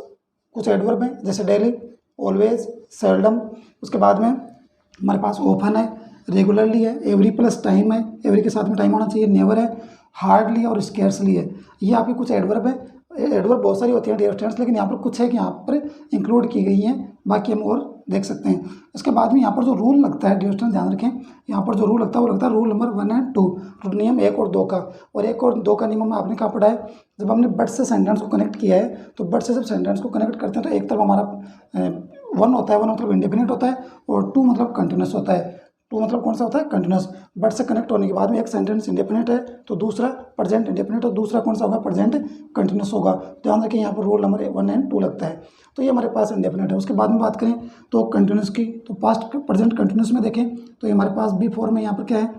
Speaker 1: कुछ एडवर्ब हैं जैसे डेली, ऑलवेज, सेल्डम। उसके बाद में हमारे पास ऑफन है, रेगुलरली है, एवरी प्लस टाइम है, एवरी के साथ में टाइम होना चाहिए, नेवर है, हार्डली और स्केर्सली है। ये आपके कुछ एडवर्ब है। एडवर्ब बहुत सारी होती हैं डियर स्टूडेंट्स, लेकिन यहाँ पर कुछ है कि यहाँ पर इंक्लूड की गई हैं, बाकी हम और देख सकते हैं। इसके बाद में यहाँ पर जो रूल लगता है डियर स्टूडेंट्स ध्यान रखें, यहाँ पर जो रूल लगता है वो लगता है रूल नंबर 1 एंड 2, नियम 1 और 2 का। और 1 और 2 का नियम में आपने कहा पढ़ा है, जब हमने बट से सेंटेंस को कनेक्ट किया है, तो बट से जब सेंटेंस को कनेक्ट करते हैं तो एक तरफ हमारा 1 होता है, 1 मतलब इंडेफिनिट होता है, और 2 मतलब कंटिन्यूस होता है। 2 मतलब कौन सा होता है? कंटिन्यूस। बट से कनेक्ट होने के बाद में एक सेंटेंस इंडेफिनिट है तो दूसरा प्रेजेंट इंडेफिनिट और दूसरा कौन सा होगा? प्रेजेंट कंटिन्यूस होगा। ध्यान रखें यहाँ पर रूल नंबर 1 एंड 2 लगता है। तो ये हमारे पास इंडेफिनिट है। उसके बाद में बात करें तो कंटिन्यूस की, तो पास्ट प्रेजेंट कंटिन्यूस में देखें तो ये हमारे पास बी फॉर्म में यहाँ पर क्या है?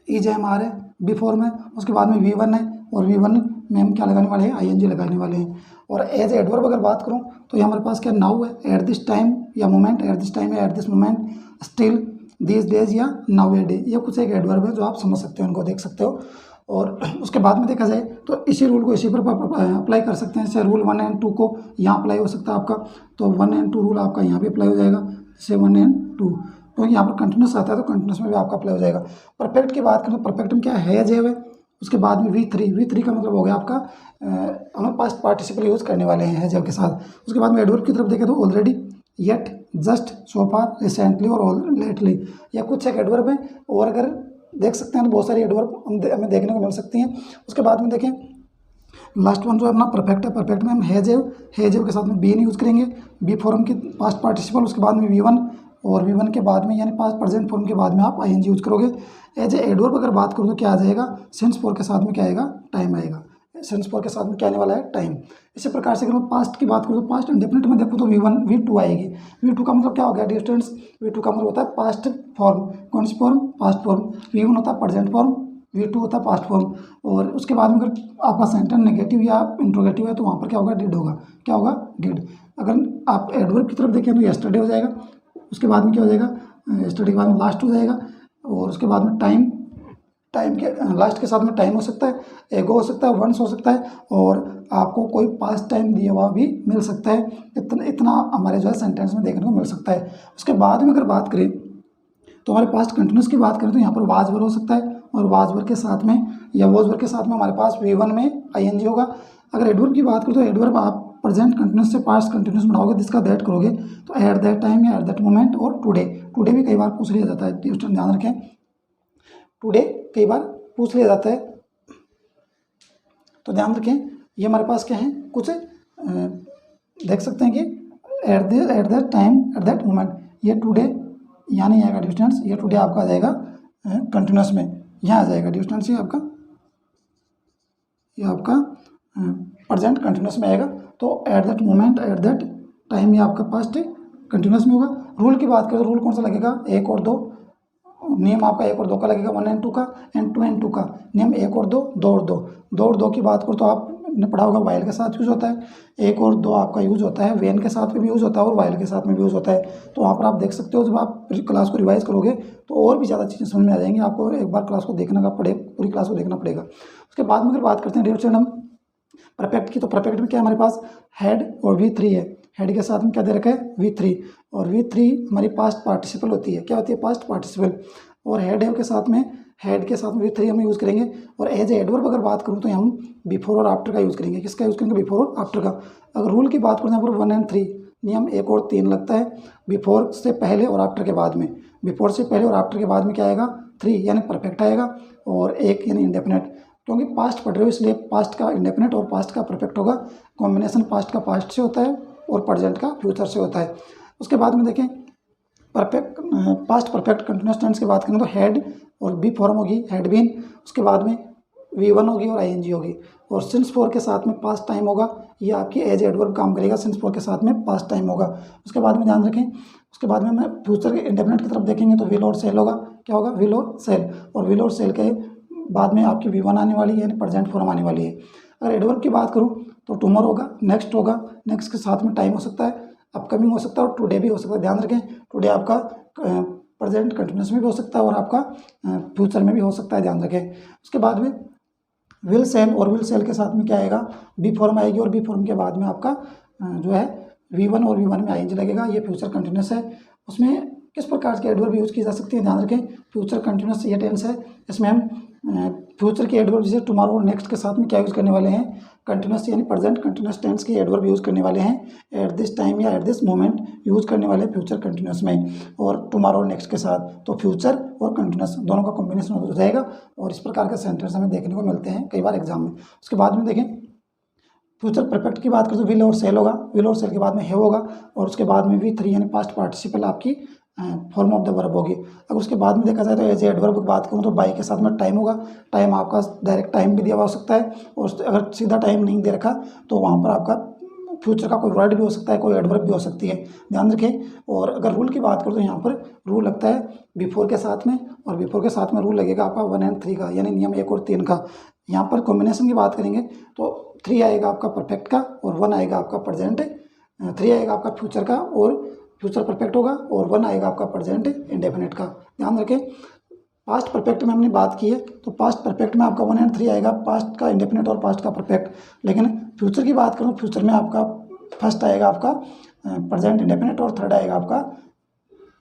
Speaker 1: इज है हमारे बी फॉर्म है। उसके बाद में V1 है, और V1 में हम क्या लगाने वाले हैं? ING लगाने वाले हैं। और एज एडवर्ब अगर बात करूँ तो ये हमारे पास क्या नाउ है, एट दिस टाइम या मोमेंट, एट दिस टाइम या at this moment, still, this days या नाउ ए डे। ये कुछ एक एडवर्ब है जो आप समझ सकते हो, इनको देख सकते हो। और उसके बाद में देखा जाए तो इसी रूल को इसी पर अप्लाई कर सकते हैं। जैसे रूल 1 एंड 2 को यहाँ अप्लाई हो सकता है आपका, तो 1 एंड 2 रूल आपका यहाँ भी अप्लाई हो जाएगा, जैसे 1 एंड 2। तो यहाँ पर कंटिन्यूस आता है तो कंटिन्यूस में भी आपका अप्लाई हो जाएगा। परफेक्ट की बात करें तो परफेक्ट में क्या है? है। उसके बाद में V3 का मतलब हो गया आपका, हम पास्ट पार्टिसिपल यूज़ करने वाले हैं हैज के साथ। उसके बाद में एडवर्ब की तरफ देखें तो ऑलरेडी, येट, जस्ट, सो फार, रिसेंटली और लेटली, या कुछ एक एडवर्ब है। और अगर देख सकते हैं तो बहुत सारी एडवर्ब हमें देखने को मिल सकती हैं। उसके बाद में देखें लास्ट वन जो अपना परफेक्ट है, परफेक्ट में हम हैज के साथ में बीन यूज़ करेंगे, बी फॉर्म की पास्ट पार्टिसिपल। उसके बाद में V1, और V1 के बाद में यानी पास्ट प्रेजेंट फॉर्म के बाद में आप ING यूज़ करोगे। एज ए एडवर्ब अगर बात करूँ तो क्या आ जाएगा? सिंस 4 के साथ में क्या आएगा? टाइम आएगा। सिंस 4 के साथ में क्या आने वाला है? टाइम। इसी प्रकार से अगर मैं पास्ट की बात करूँ तो पास्ट इंडेफिनिट में देखूँ तो V1 V2 आएगी। V2 का मतलब क्या हो गया डियर स्टूडेंट्स? V2 का मतलब होता है पास्ट फॉर्म। कौन सी फॉर्म? Past form. V1 होता है प्रेजेंट फॉर्म, V2 होता है पास्ट फॉर्म। और उसके बाद में अगर आपका सेंटेंस नेगेटिव या इंट्रोगेटिव है तो वहाँ पर क्या होगा? डिड होगा। क्या होगा? डिड। अगर आप एडवर्ब की तरफ देखें तो यस्टरडे हो जाएगा। उसके बाद में क्या हो जाएगा? यस्टरडे के बाद में लास्ट हो जाएगा। और उसके बाद में टाइम के लास्ट के साथ में टाइम हो सकता है, एगो हो सकता है, वंस हो सकता है, और आपको कोई पास्ट टाइम दिया हुआ भी मिल सकता है। इतना हमारे जो है सेंटेंस में देखने को मिल सकता है। उसके बाद में अगर बात करें तो हमारे पास्ट कंटिन्यूस की बात करें तो यहाँ पर वाज वर हो सकता है, और वाज वर के साथ में या वॉज वर के साथ में हमारे पास V1 में ING होगा। अगर एडवर्ब की बात करें तो एडवर्ब आप प्रेजेंट कंटिन्यूस से पास्ट कंटिन्यूस बनाओगे, जिसका दैट करोगे तो एट दैट टाइम या एट दैट मोमेंट, और टुडे भी कई बार पूछ लिया जाता है। स्टूडेंट ध्यान रखें, टुडे कई बार पूछ लिया जाता है, तो ध्यान रखें। ये हमारे पास क्या है? कुछ देख सकते हैं कि at that time at that moment, ये टुडे यहाँ नहीं आएगा डिस्टेंस, ये टुडे आपका आ जाएगा कंटिन्यूस में, यहाँ आ जाएगा डिस्टेंस, ये आपका प्रेजेंट कंटिन्यूस में आएगा। तो at that moment at that time ये आपका पास्ट कंटिन्यूस में होगा। रूल की बात करें तो रूल कौन सा लगेगा? 1 और 2। नियम आपका 1 और 2 का लगेगा, 1 एंड 2 का, एंड 2 एंड 2 का। नियम 1 और 2, 2 और 2। 2 और 2 की बात करो तो आपने पढ़ा होगा वाइल के साथ यूज़ होता है। 1 और 2 आपका यूज़ होता है वेन के साथ में भी यूज़ होता है और वाइल के साथ में भी यूज़ होता है। तो वहाँ पर आप देख सकते हो, जब आप क्लास को रिवाइज करोगे तो और भी ज़्यादा चीज़ें समझ में आ जाएंगी। आपको एक बार क्लास को देखना पूरी क्लास को देखना पड़ेगा। उसके बाद में अगर बात करते हैं डियर स्टूडेंट हम परफेक्ट की, तो परफेक्ट में क्या हमारे पास हेड और V3 है। हेड के साथ में क्या दे रखा है? V3। और V3 हमारी पास्ट पार्टिसिपल होती है। क्या होती है? Past participle. और हेड के साथ में V3 हम यूज़ करेंगे। और एज एडवर्ब अगर बात करूँ तो हम बिफोर और आफ्टर का यूज़ करेंगे। किसका यूज़ करेंगे? बिफोर और आफ्टर का। अगर रूल की बात करें यहाँ पर 1 एंड 3, नियम 1 और 3 लगता है। बिफोर से पहले और आफ्टर के बाद में, बिफोर से पहले और आफ्टर के बाद में क्या आएगा? 3 यानी परफेक्ट आएगा, और 1 यानी इंडेफिनेट। क्योंकि पास्ट पढ़ रहे हो इसलिए पास्ट का इंडेफिनेट और पास्ट का परफेक्ट होगा। कॉम्बिनेशन पास्ट का पास्ट से होता है और प्रेजेंट का फ्यूचर से होता है। उसके बाद में देखें perfect past perfect continuous tense की बात करें तो हेड और बी फॉर्म होगी, हैड बीन। उसके बाद में V1 होगी और ING होगी। और सिंस 4 के साथ में पास्ट टाइम होगा, ये आपकी एज एडवर्ब काम करेगा। सिंस 4 के साथ में पास्ट टाइम होगा। उसके बाद में ध्यान रखें, उसके बाद में मैं फ्यूचर के इंडेफिनेट की तरफ देखेंगे तो विल और सेल होगा। क्या होगा? विल और सेल। और विल और सेल के बाद में आपकी V1 आने वाली है, यानी प्रेजेंट फॉर्म आने वाली है। अगर एडवर्ब की बात करूँ तो टुमारो होगा, नेक्स्ट होगा, नेक्स्ट के साथ में टाइम हो सकता है, अपकमिंग हो सकता है, और टुडे भी हो सकता है। ध्यान रखें, टुडे आपका प्रेजेंट कंटिन्यूस में भी हो सकता है और आपका फ्यूचर में भी हो सकता है। ध्यान रखें। उसके बाद में विल सेल, और विल सेल के साथ में क्या आएगा? बी फॉर्म आएगी, और बी फॉर्म के बाद में आपका जो है V1 और V1 में आईएनजी लगेगा, ये फ्यूचर कंटिन्यूस है। उसमें किस प्रकार के एडवर्ब यूज़ की जा सकती है, ध्यान रखें। फ्यूचर कंटिन्यूस ये टेंस है, इसमें हम फ्यूचर के एडवर्ब जैसे टुमारो और नेक्स्ट के साथ में क्या यूज़ करने वाले हैं, कंटिन्यूस यानी प्रेजेंट कंटिन्यूस टेंस के एडवर्ब यूज़ करने वाले हैं। एट दिस टाइम या एट दिस मोमेंट यूज़ करने वाले फ्यूचर कंटिन्यूस में, और टुमारो और नेक्स्ट के साथ, तो फ्यूचर और कंटिन्यूस दोनों का कॉम्बिनेशन हो जाएगा। और इस प्रकार के सेंटेंस हमें देखने को मिलते हैं कई बार एग्जाम में। उसके बाद में देखें, फ्यूचर परफेक्ट की बात करें तो विल और सेल होगा, विल और सेल के बाद में हैव होगा, और उसके बाद में V3 यानी पास्ट पार्टिसिपल आपकी फॉर्म ऑफ द वर्ब होगी। अगर उसके बाद में देखा जाए तो एज ए एडवर्ब की बात करूँ तो बाई के साथ में टाइम होगा। टाइम आपका डायरेक्ट टाइम भी दिया हुआ हो सकता है, और अगर सीधा टाइम नहीं दे रखा तो वहाँ पर आपका फ्यूचर का कोई वर्ड भी हो सकता है, कोई एडवर्ब भी हो सकती है, ध्यान रखें। और अगर रूल की बात करूँ तो यहाँ पर रूल लगता है बिफोर के साथ में, और बिफोर के साथ में रूल लगेगा आपका 1 और 3 का, यानी नियम 1 और 3 का। यहाँ पर कॉम्बिनेशन की बात करेंगे तो 3 आएगा आपका परफेक्ट का, और 1 आएगा आपका प्रेजेंट, 3 आएगा आपका फ्यूचर का और फ्यूचर परफेक्ट होगा, और 1 आएगा आपका प्रेजेंट इंडेफिनिट का। ध्यान रखें, पास्ट परफेक्ट में हमने बात की है तो पास्ट परफेक्ट में आपका 1 और 3 आएगा, पास्ट का इंडेफिनिट और पास्ट का परफेक्ट। लेकिन फ्यूचर की बात करूँ, फ्यूचर में आपका फर्स्ट आएगा आपका प्रेजेंट इंडेफिनिट, और थर्ड आएगा आपका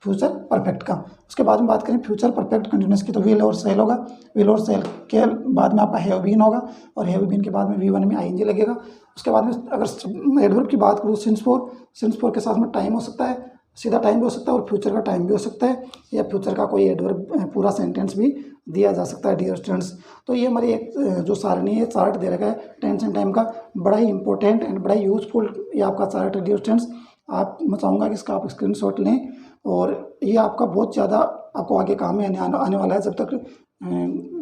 Speaker 1: फ्यूचर परफेक्ट का। उसके बाद में बात करें फ्यूचर परफेक्ट कंटिन्यूस की तो विल और सेल होगा, विल और सेल के बाद में आपका हैव बीन होगा, और हैव बीन के बाद में V1 में आईएनजी लगेगा। उसके बाद में अगर एडवर्ब की बात करूँ सिंस फोर के साथ में टाइम हो सकता है, सीधा टाइम भी हो सकता है, और फ्यूचर का टाइम भी हो सकता है, या फ्यूचर का कोई एडवर्ब पूरा सेंटेंस भी दिया जा सकता है डियर स्टूडेंट्स। तो ये हमारी एक जो सारणी है, चार्ट दे रखा है टेंस एंड टाइम का, बड़ा ही इंपॉर्टेंट एंड बड़ा ही यूजफुल ये आपका चार्ट है डियर स्टूडेंट्स। मैं चाहूँगा कि इसका आप स्क्रीनशॉट लें, और ये आपका बहुत ज़्यादा आपको आगे काम में आने वाला है जब तक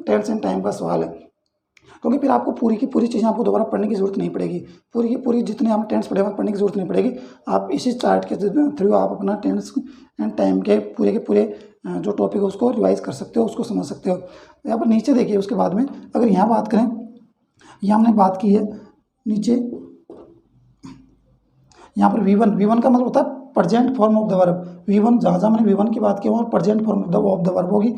Speaker 1: टेंस एंड टाइम का सवाल है, क्योंकि फिर आपको पूरी की पूरी चीज़ें आपको दोबारा पढ़ने की जरूरत नहीं पड़ेगी। पूरी की पूरी जितने हम टेंस पढ़े हुए पढ़ने की जरूरत नहीं पड़ेगी। आप इसी चार्ट के थ्रू आप अपना टेंस एंड टाइम के पूरे जो टॉपिक है उसको रिवाइज कर सकते हो, उसको समझ सकते हो। यहाँ पर नीचे देखिए, उसके बाद में अगर यहाँ बात करें, यहाँ हमने बात की है नीचे, यहाँ पर V1 का मतलब होता है present form of the verb. V1 जहाँ मैंने V1 की बात की वहाँ present form of the verb होगी।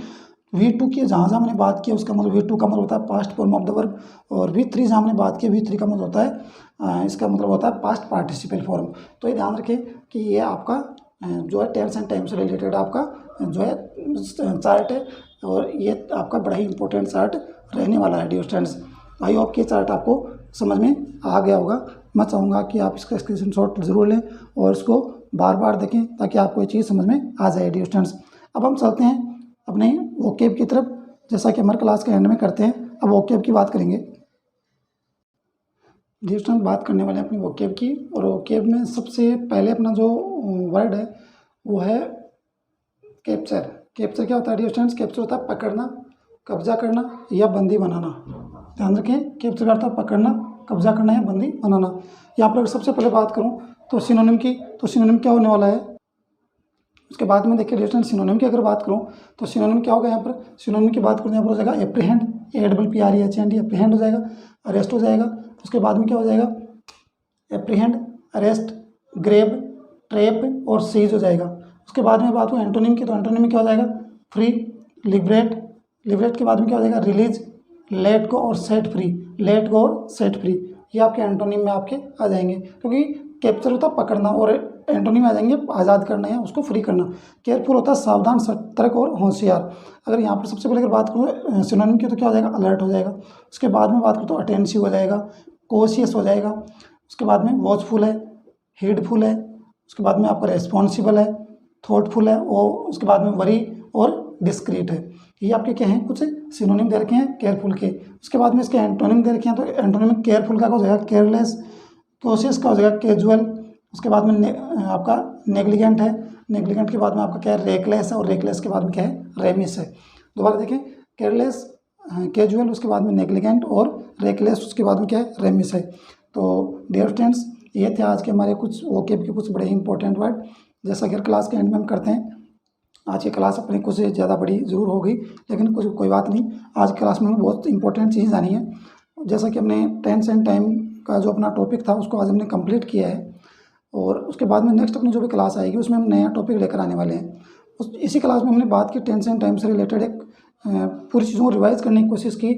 Speaker 1: V2 की जहाँ मैंने बात की उसका मतलब V2 का मतलब होता है past form of the verb, और V3 जहाँ हमने बात की V3 का मतलब होता है इसका मतलब होता है पास्ट पार्टिसिपल फॉर्म। तो ये ध्यान रखें कि ये आपका जो है टेंस एंड टाइम से रिलेटेड आपका जो है चार्ट है, और ये आपका बड़ा ही इंपॉर्टेंट चार्ट रहने वाला है डियर स्टूडेंट्स। आई होप कि चार्ट आपको समझ में आ गया होगा। मैं चाहूँगा कि आप इसका स्क्रीनशॉट जरूर लें और इसको बार बार देखें ताकि आपको ये चीज़ समझ में आ जाए डियर स्टूडेंट्स। अब हम चलते हैं अपने वोकेब की तरफ, जैसा कि हमारे क्लास के एंड में करते हैं। अब वोकेब की बात करेंगे डियर स्टूडेंट, बात करने वाले हैं अपनी वोकेब की, और वोकेब में सबसे पहले अपना जो वर्ड है वो है कैप्चर। कैप्चर क्या होता है डियर स्टूडेंट्स? कैप्चर होता है पकड़ना, कब्जा करना या बंदी बनाना। ध्यान रखें, कैप्चर का अर्थ है पकड़ना, कब्जा करना या बंदी बनाना। यहाँ पर अगर सबसे पहले बात करूँ तो सिनोनिम की, तो सिनोनिम क्या होने वाला है? उसके बाद में देखिए डियर स्टूडेंट, सिनोनिम की अगर बात करूँ तो सिनोनिम क्या होगा? यहाँ पर सिनोनिम की बात करूँ यहाँ पर हो जाएगा एप्रीहेंड, APPREHEND, एप्रीहेंड हो जाएगा, अरेस्ट हो जाएगा। उसके बाद में क्या हो जाएगा? एप्रीहेंड, अरेस्ट, ग्रेब, ट्रैप और सीज हो जाएगा। उसके बाद में बात करूँ एंटोनिम की, तो एंटोनिम में क्या हो जाएगा? फ्री, लिबरेट, लिबरेट के बाद में क्या हो जाएगा? रिलीज, लेट गो और सेट फ्री, लेट गो और सेट फ्री। ये आपके एंटोनिम में आपके आ जाएंगे, क्योंकि कैप्चर होता है पकड़ना और एंटोनिम आ जाएंगे आज़ाद करना या उसको फ्री करना। केयरफुल होता है सावधान, सतर्क और होशियार। अगर यहाँ पर सबसे पहले अगर बात करूँ सिनोनिम की तो क्या हो जाएगा? अलर्ट हो जाएगा। उसके बाद में बात करूँ तो अटेंसिव हो जाएगा, कॉशियस हो जाएगा। उसके बाद में वॉचफुल है, हेडफुल है। उसके बाद में आपका रेस्पॉन्सिबल है, थॉटफुल है, और उसके बाद में वरी और डिस्क्रीट है। ये आपके क्या हैं? कुछ सिनोनिम दे रखे हैं केयरफुल के। उसके बाद में इसके एंटोनिम दे रखे हैं, तो एंटोनिम में केयरफुल का हो जाएगा केयरलेस, कॉशियस का हो जाएगा कैजुअल। उसके बाद में आपका नेग्लिजेंट है, नेग्लिजेंट के बाद में आपका क्या है? रेकलेस है, और रेकलेस के बाद में क्या है? रेमिस है। दोबारा देखें, केयरलेस, कैजुअल, उसके बाद में नेग्लिजेंट और रेकलेस, उसके बाद में क्या है? रेमिस है। तो डियर स्टूडेंट्स, ये थे आज के हमारे कुछ वोकेब के कुछ बड़े इंपॉर्टेंट वर्ड। जैसा कि क्लास के एंड में हम करते हैं, आज की क्लास अपनी कुछ ज़्यादा बड़ी ज़रूर हो गई, लेकिन कुछ कोई बात नहीं। आज की क्लास में हमें बहुत इंपॉर्टेंट चीज़ जानी है। जैसा कि हमने टेंस एंड टाइम का जो अपना टॉपिक था उसको आज हमने कंप्लीट किया है, और उसके बाद में नेक्स्ट अपनी जो भी क्लास आएगी उसमें हम नया टॉपिक लेकर आने वाले हैं। इसी क्लास में हमने बात की टेंस एंड टाइम से रिलेटेड एक पूरी चीज़ों को रिवाइज करने की कोशिश की,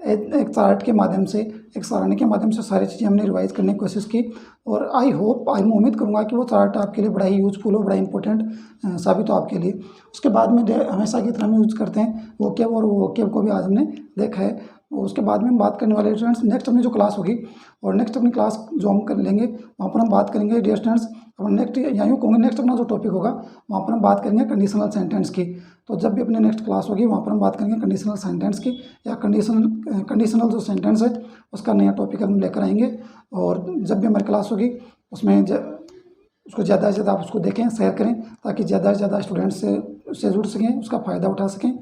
Speaker 1: एक चार्ट के माध्यम से, एक सारणी के माध्यम से सारी चीज़ें हमने रिवाइज करने की कोशिश की। और आई मैं उम्मीद करूँगा कि वो चार्ट आपके लिए बड़ा ही यूजफुल हो, बड़ा इंपॉर्टेंट साबित हो आपके लिए। उसके बाद में हमेशा की तरह हम यूज़ करते हैं वोकेब, और वो वोकेब को भी आज हमने देखा है। उसके बाद में हम बात करने वाले स्टूडेंट्स, नेक्स्ट अपनी जो क्लास होगी और नेक्स्ट अपनी क्लास जो हम कर लेंगे वहाँ पर हम बात करेंगे डियर स्टूडेंट्स, अब नेक्स्ट या यूँ कहूँगे नेक्स्ट अपना जो टॉपिक होगा वहाँ पर हम बात करेंगे कंडीशनल सेंटेंस की। तो जब भी अपनी नेक्स्ट क्लास होगी वहाँ पर हम बात करेंगे कंडीशनल सेंटेंस की, या कंडीशनल जो सेंटेंस है उसका नया टॉपिक हम लेकर आएंगे। और जब भी हमारी क्लास होगी उसमें उसको ज़्यादा से ज़्यादा आप उसको देखें, शेयर करें, ताकि ज़्यादा से ज़्यादा स्टूडेंट्स से जुड़ सकें, उसका फ़ायदा उठा सकें।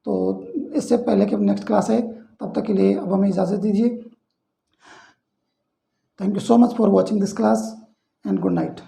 Speaker 1: तो इससे पहले कि नेक्स्ट क्लास है तब तक के लिए अब हमें इजाज़त दीजिए। Thank you so much for watching this class and good night.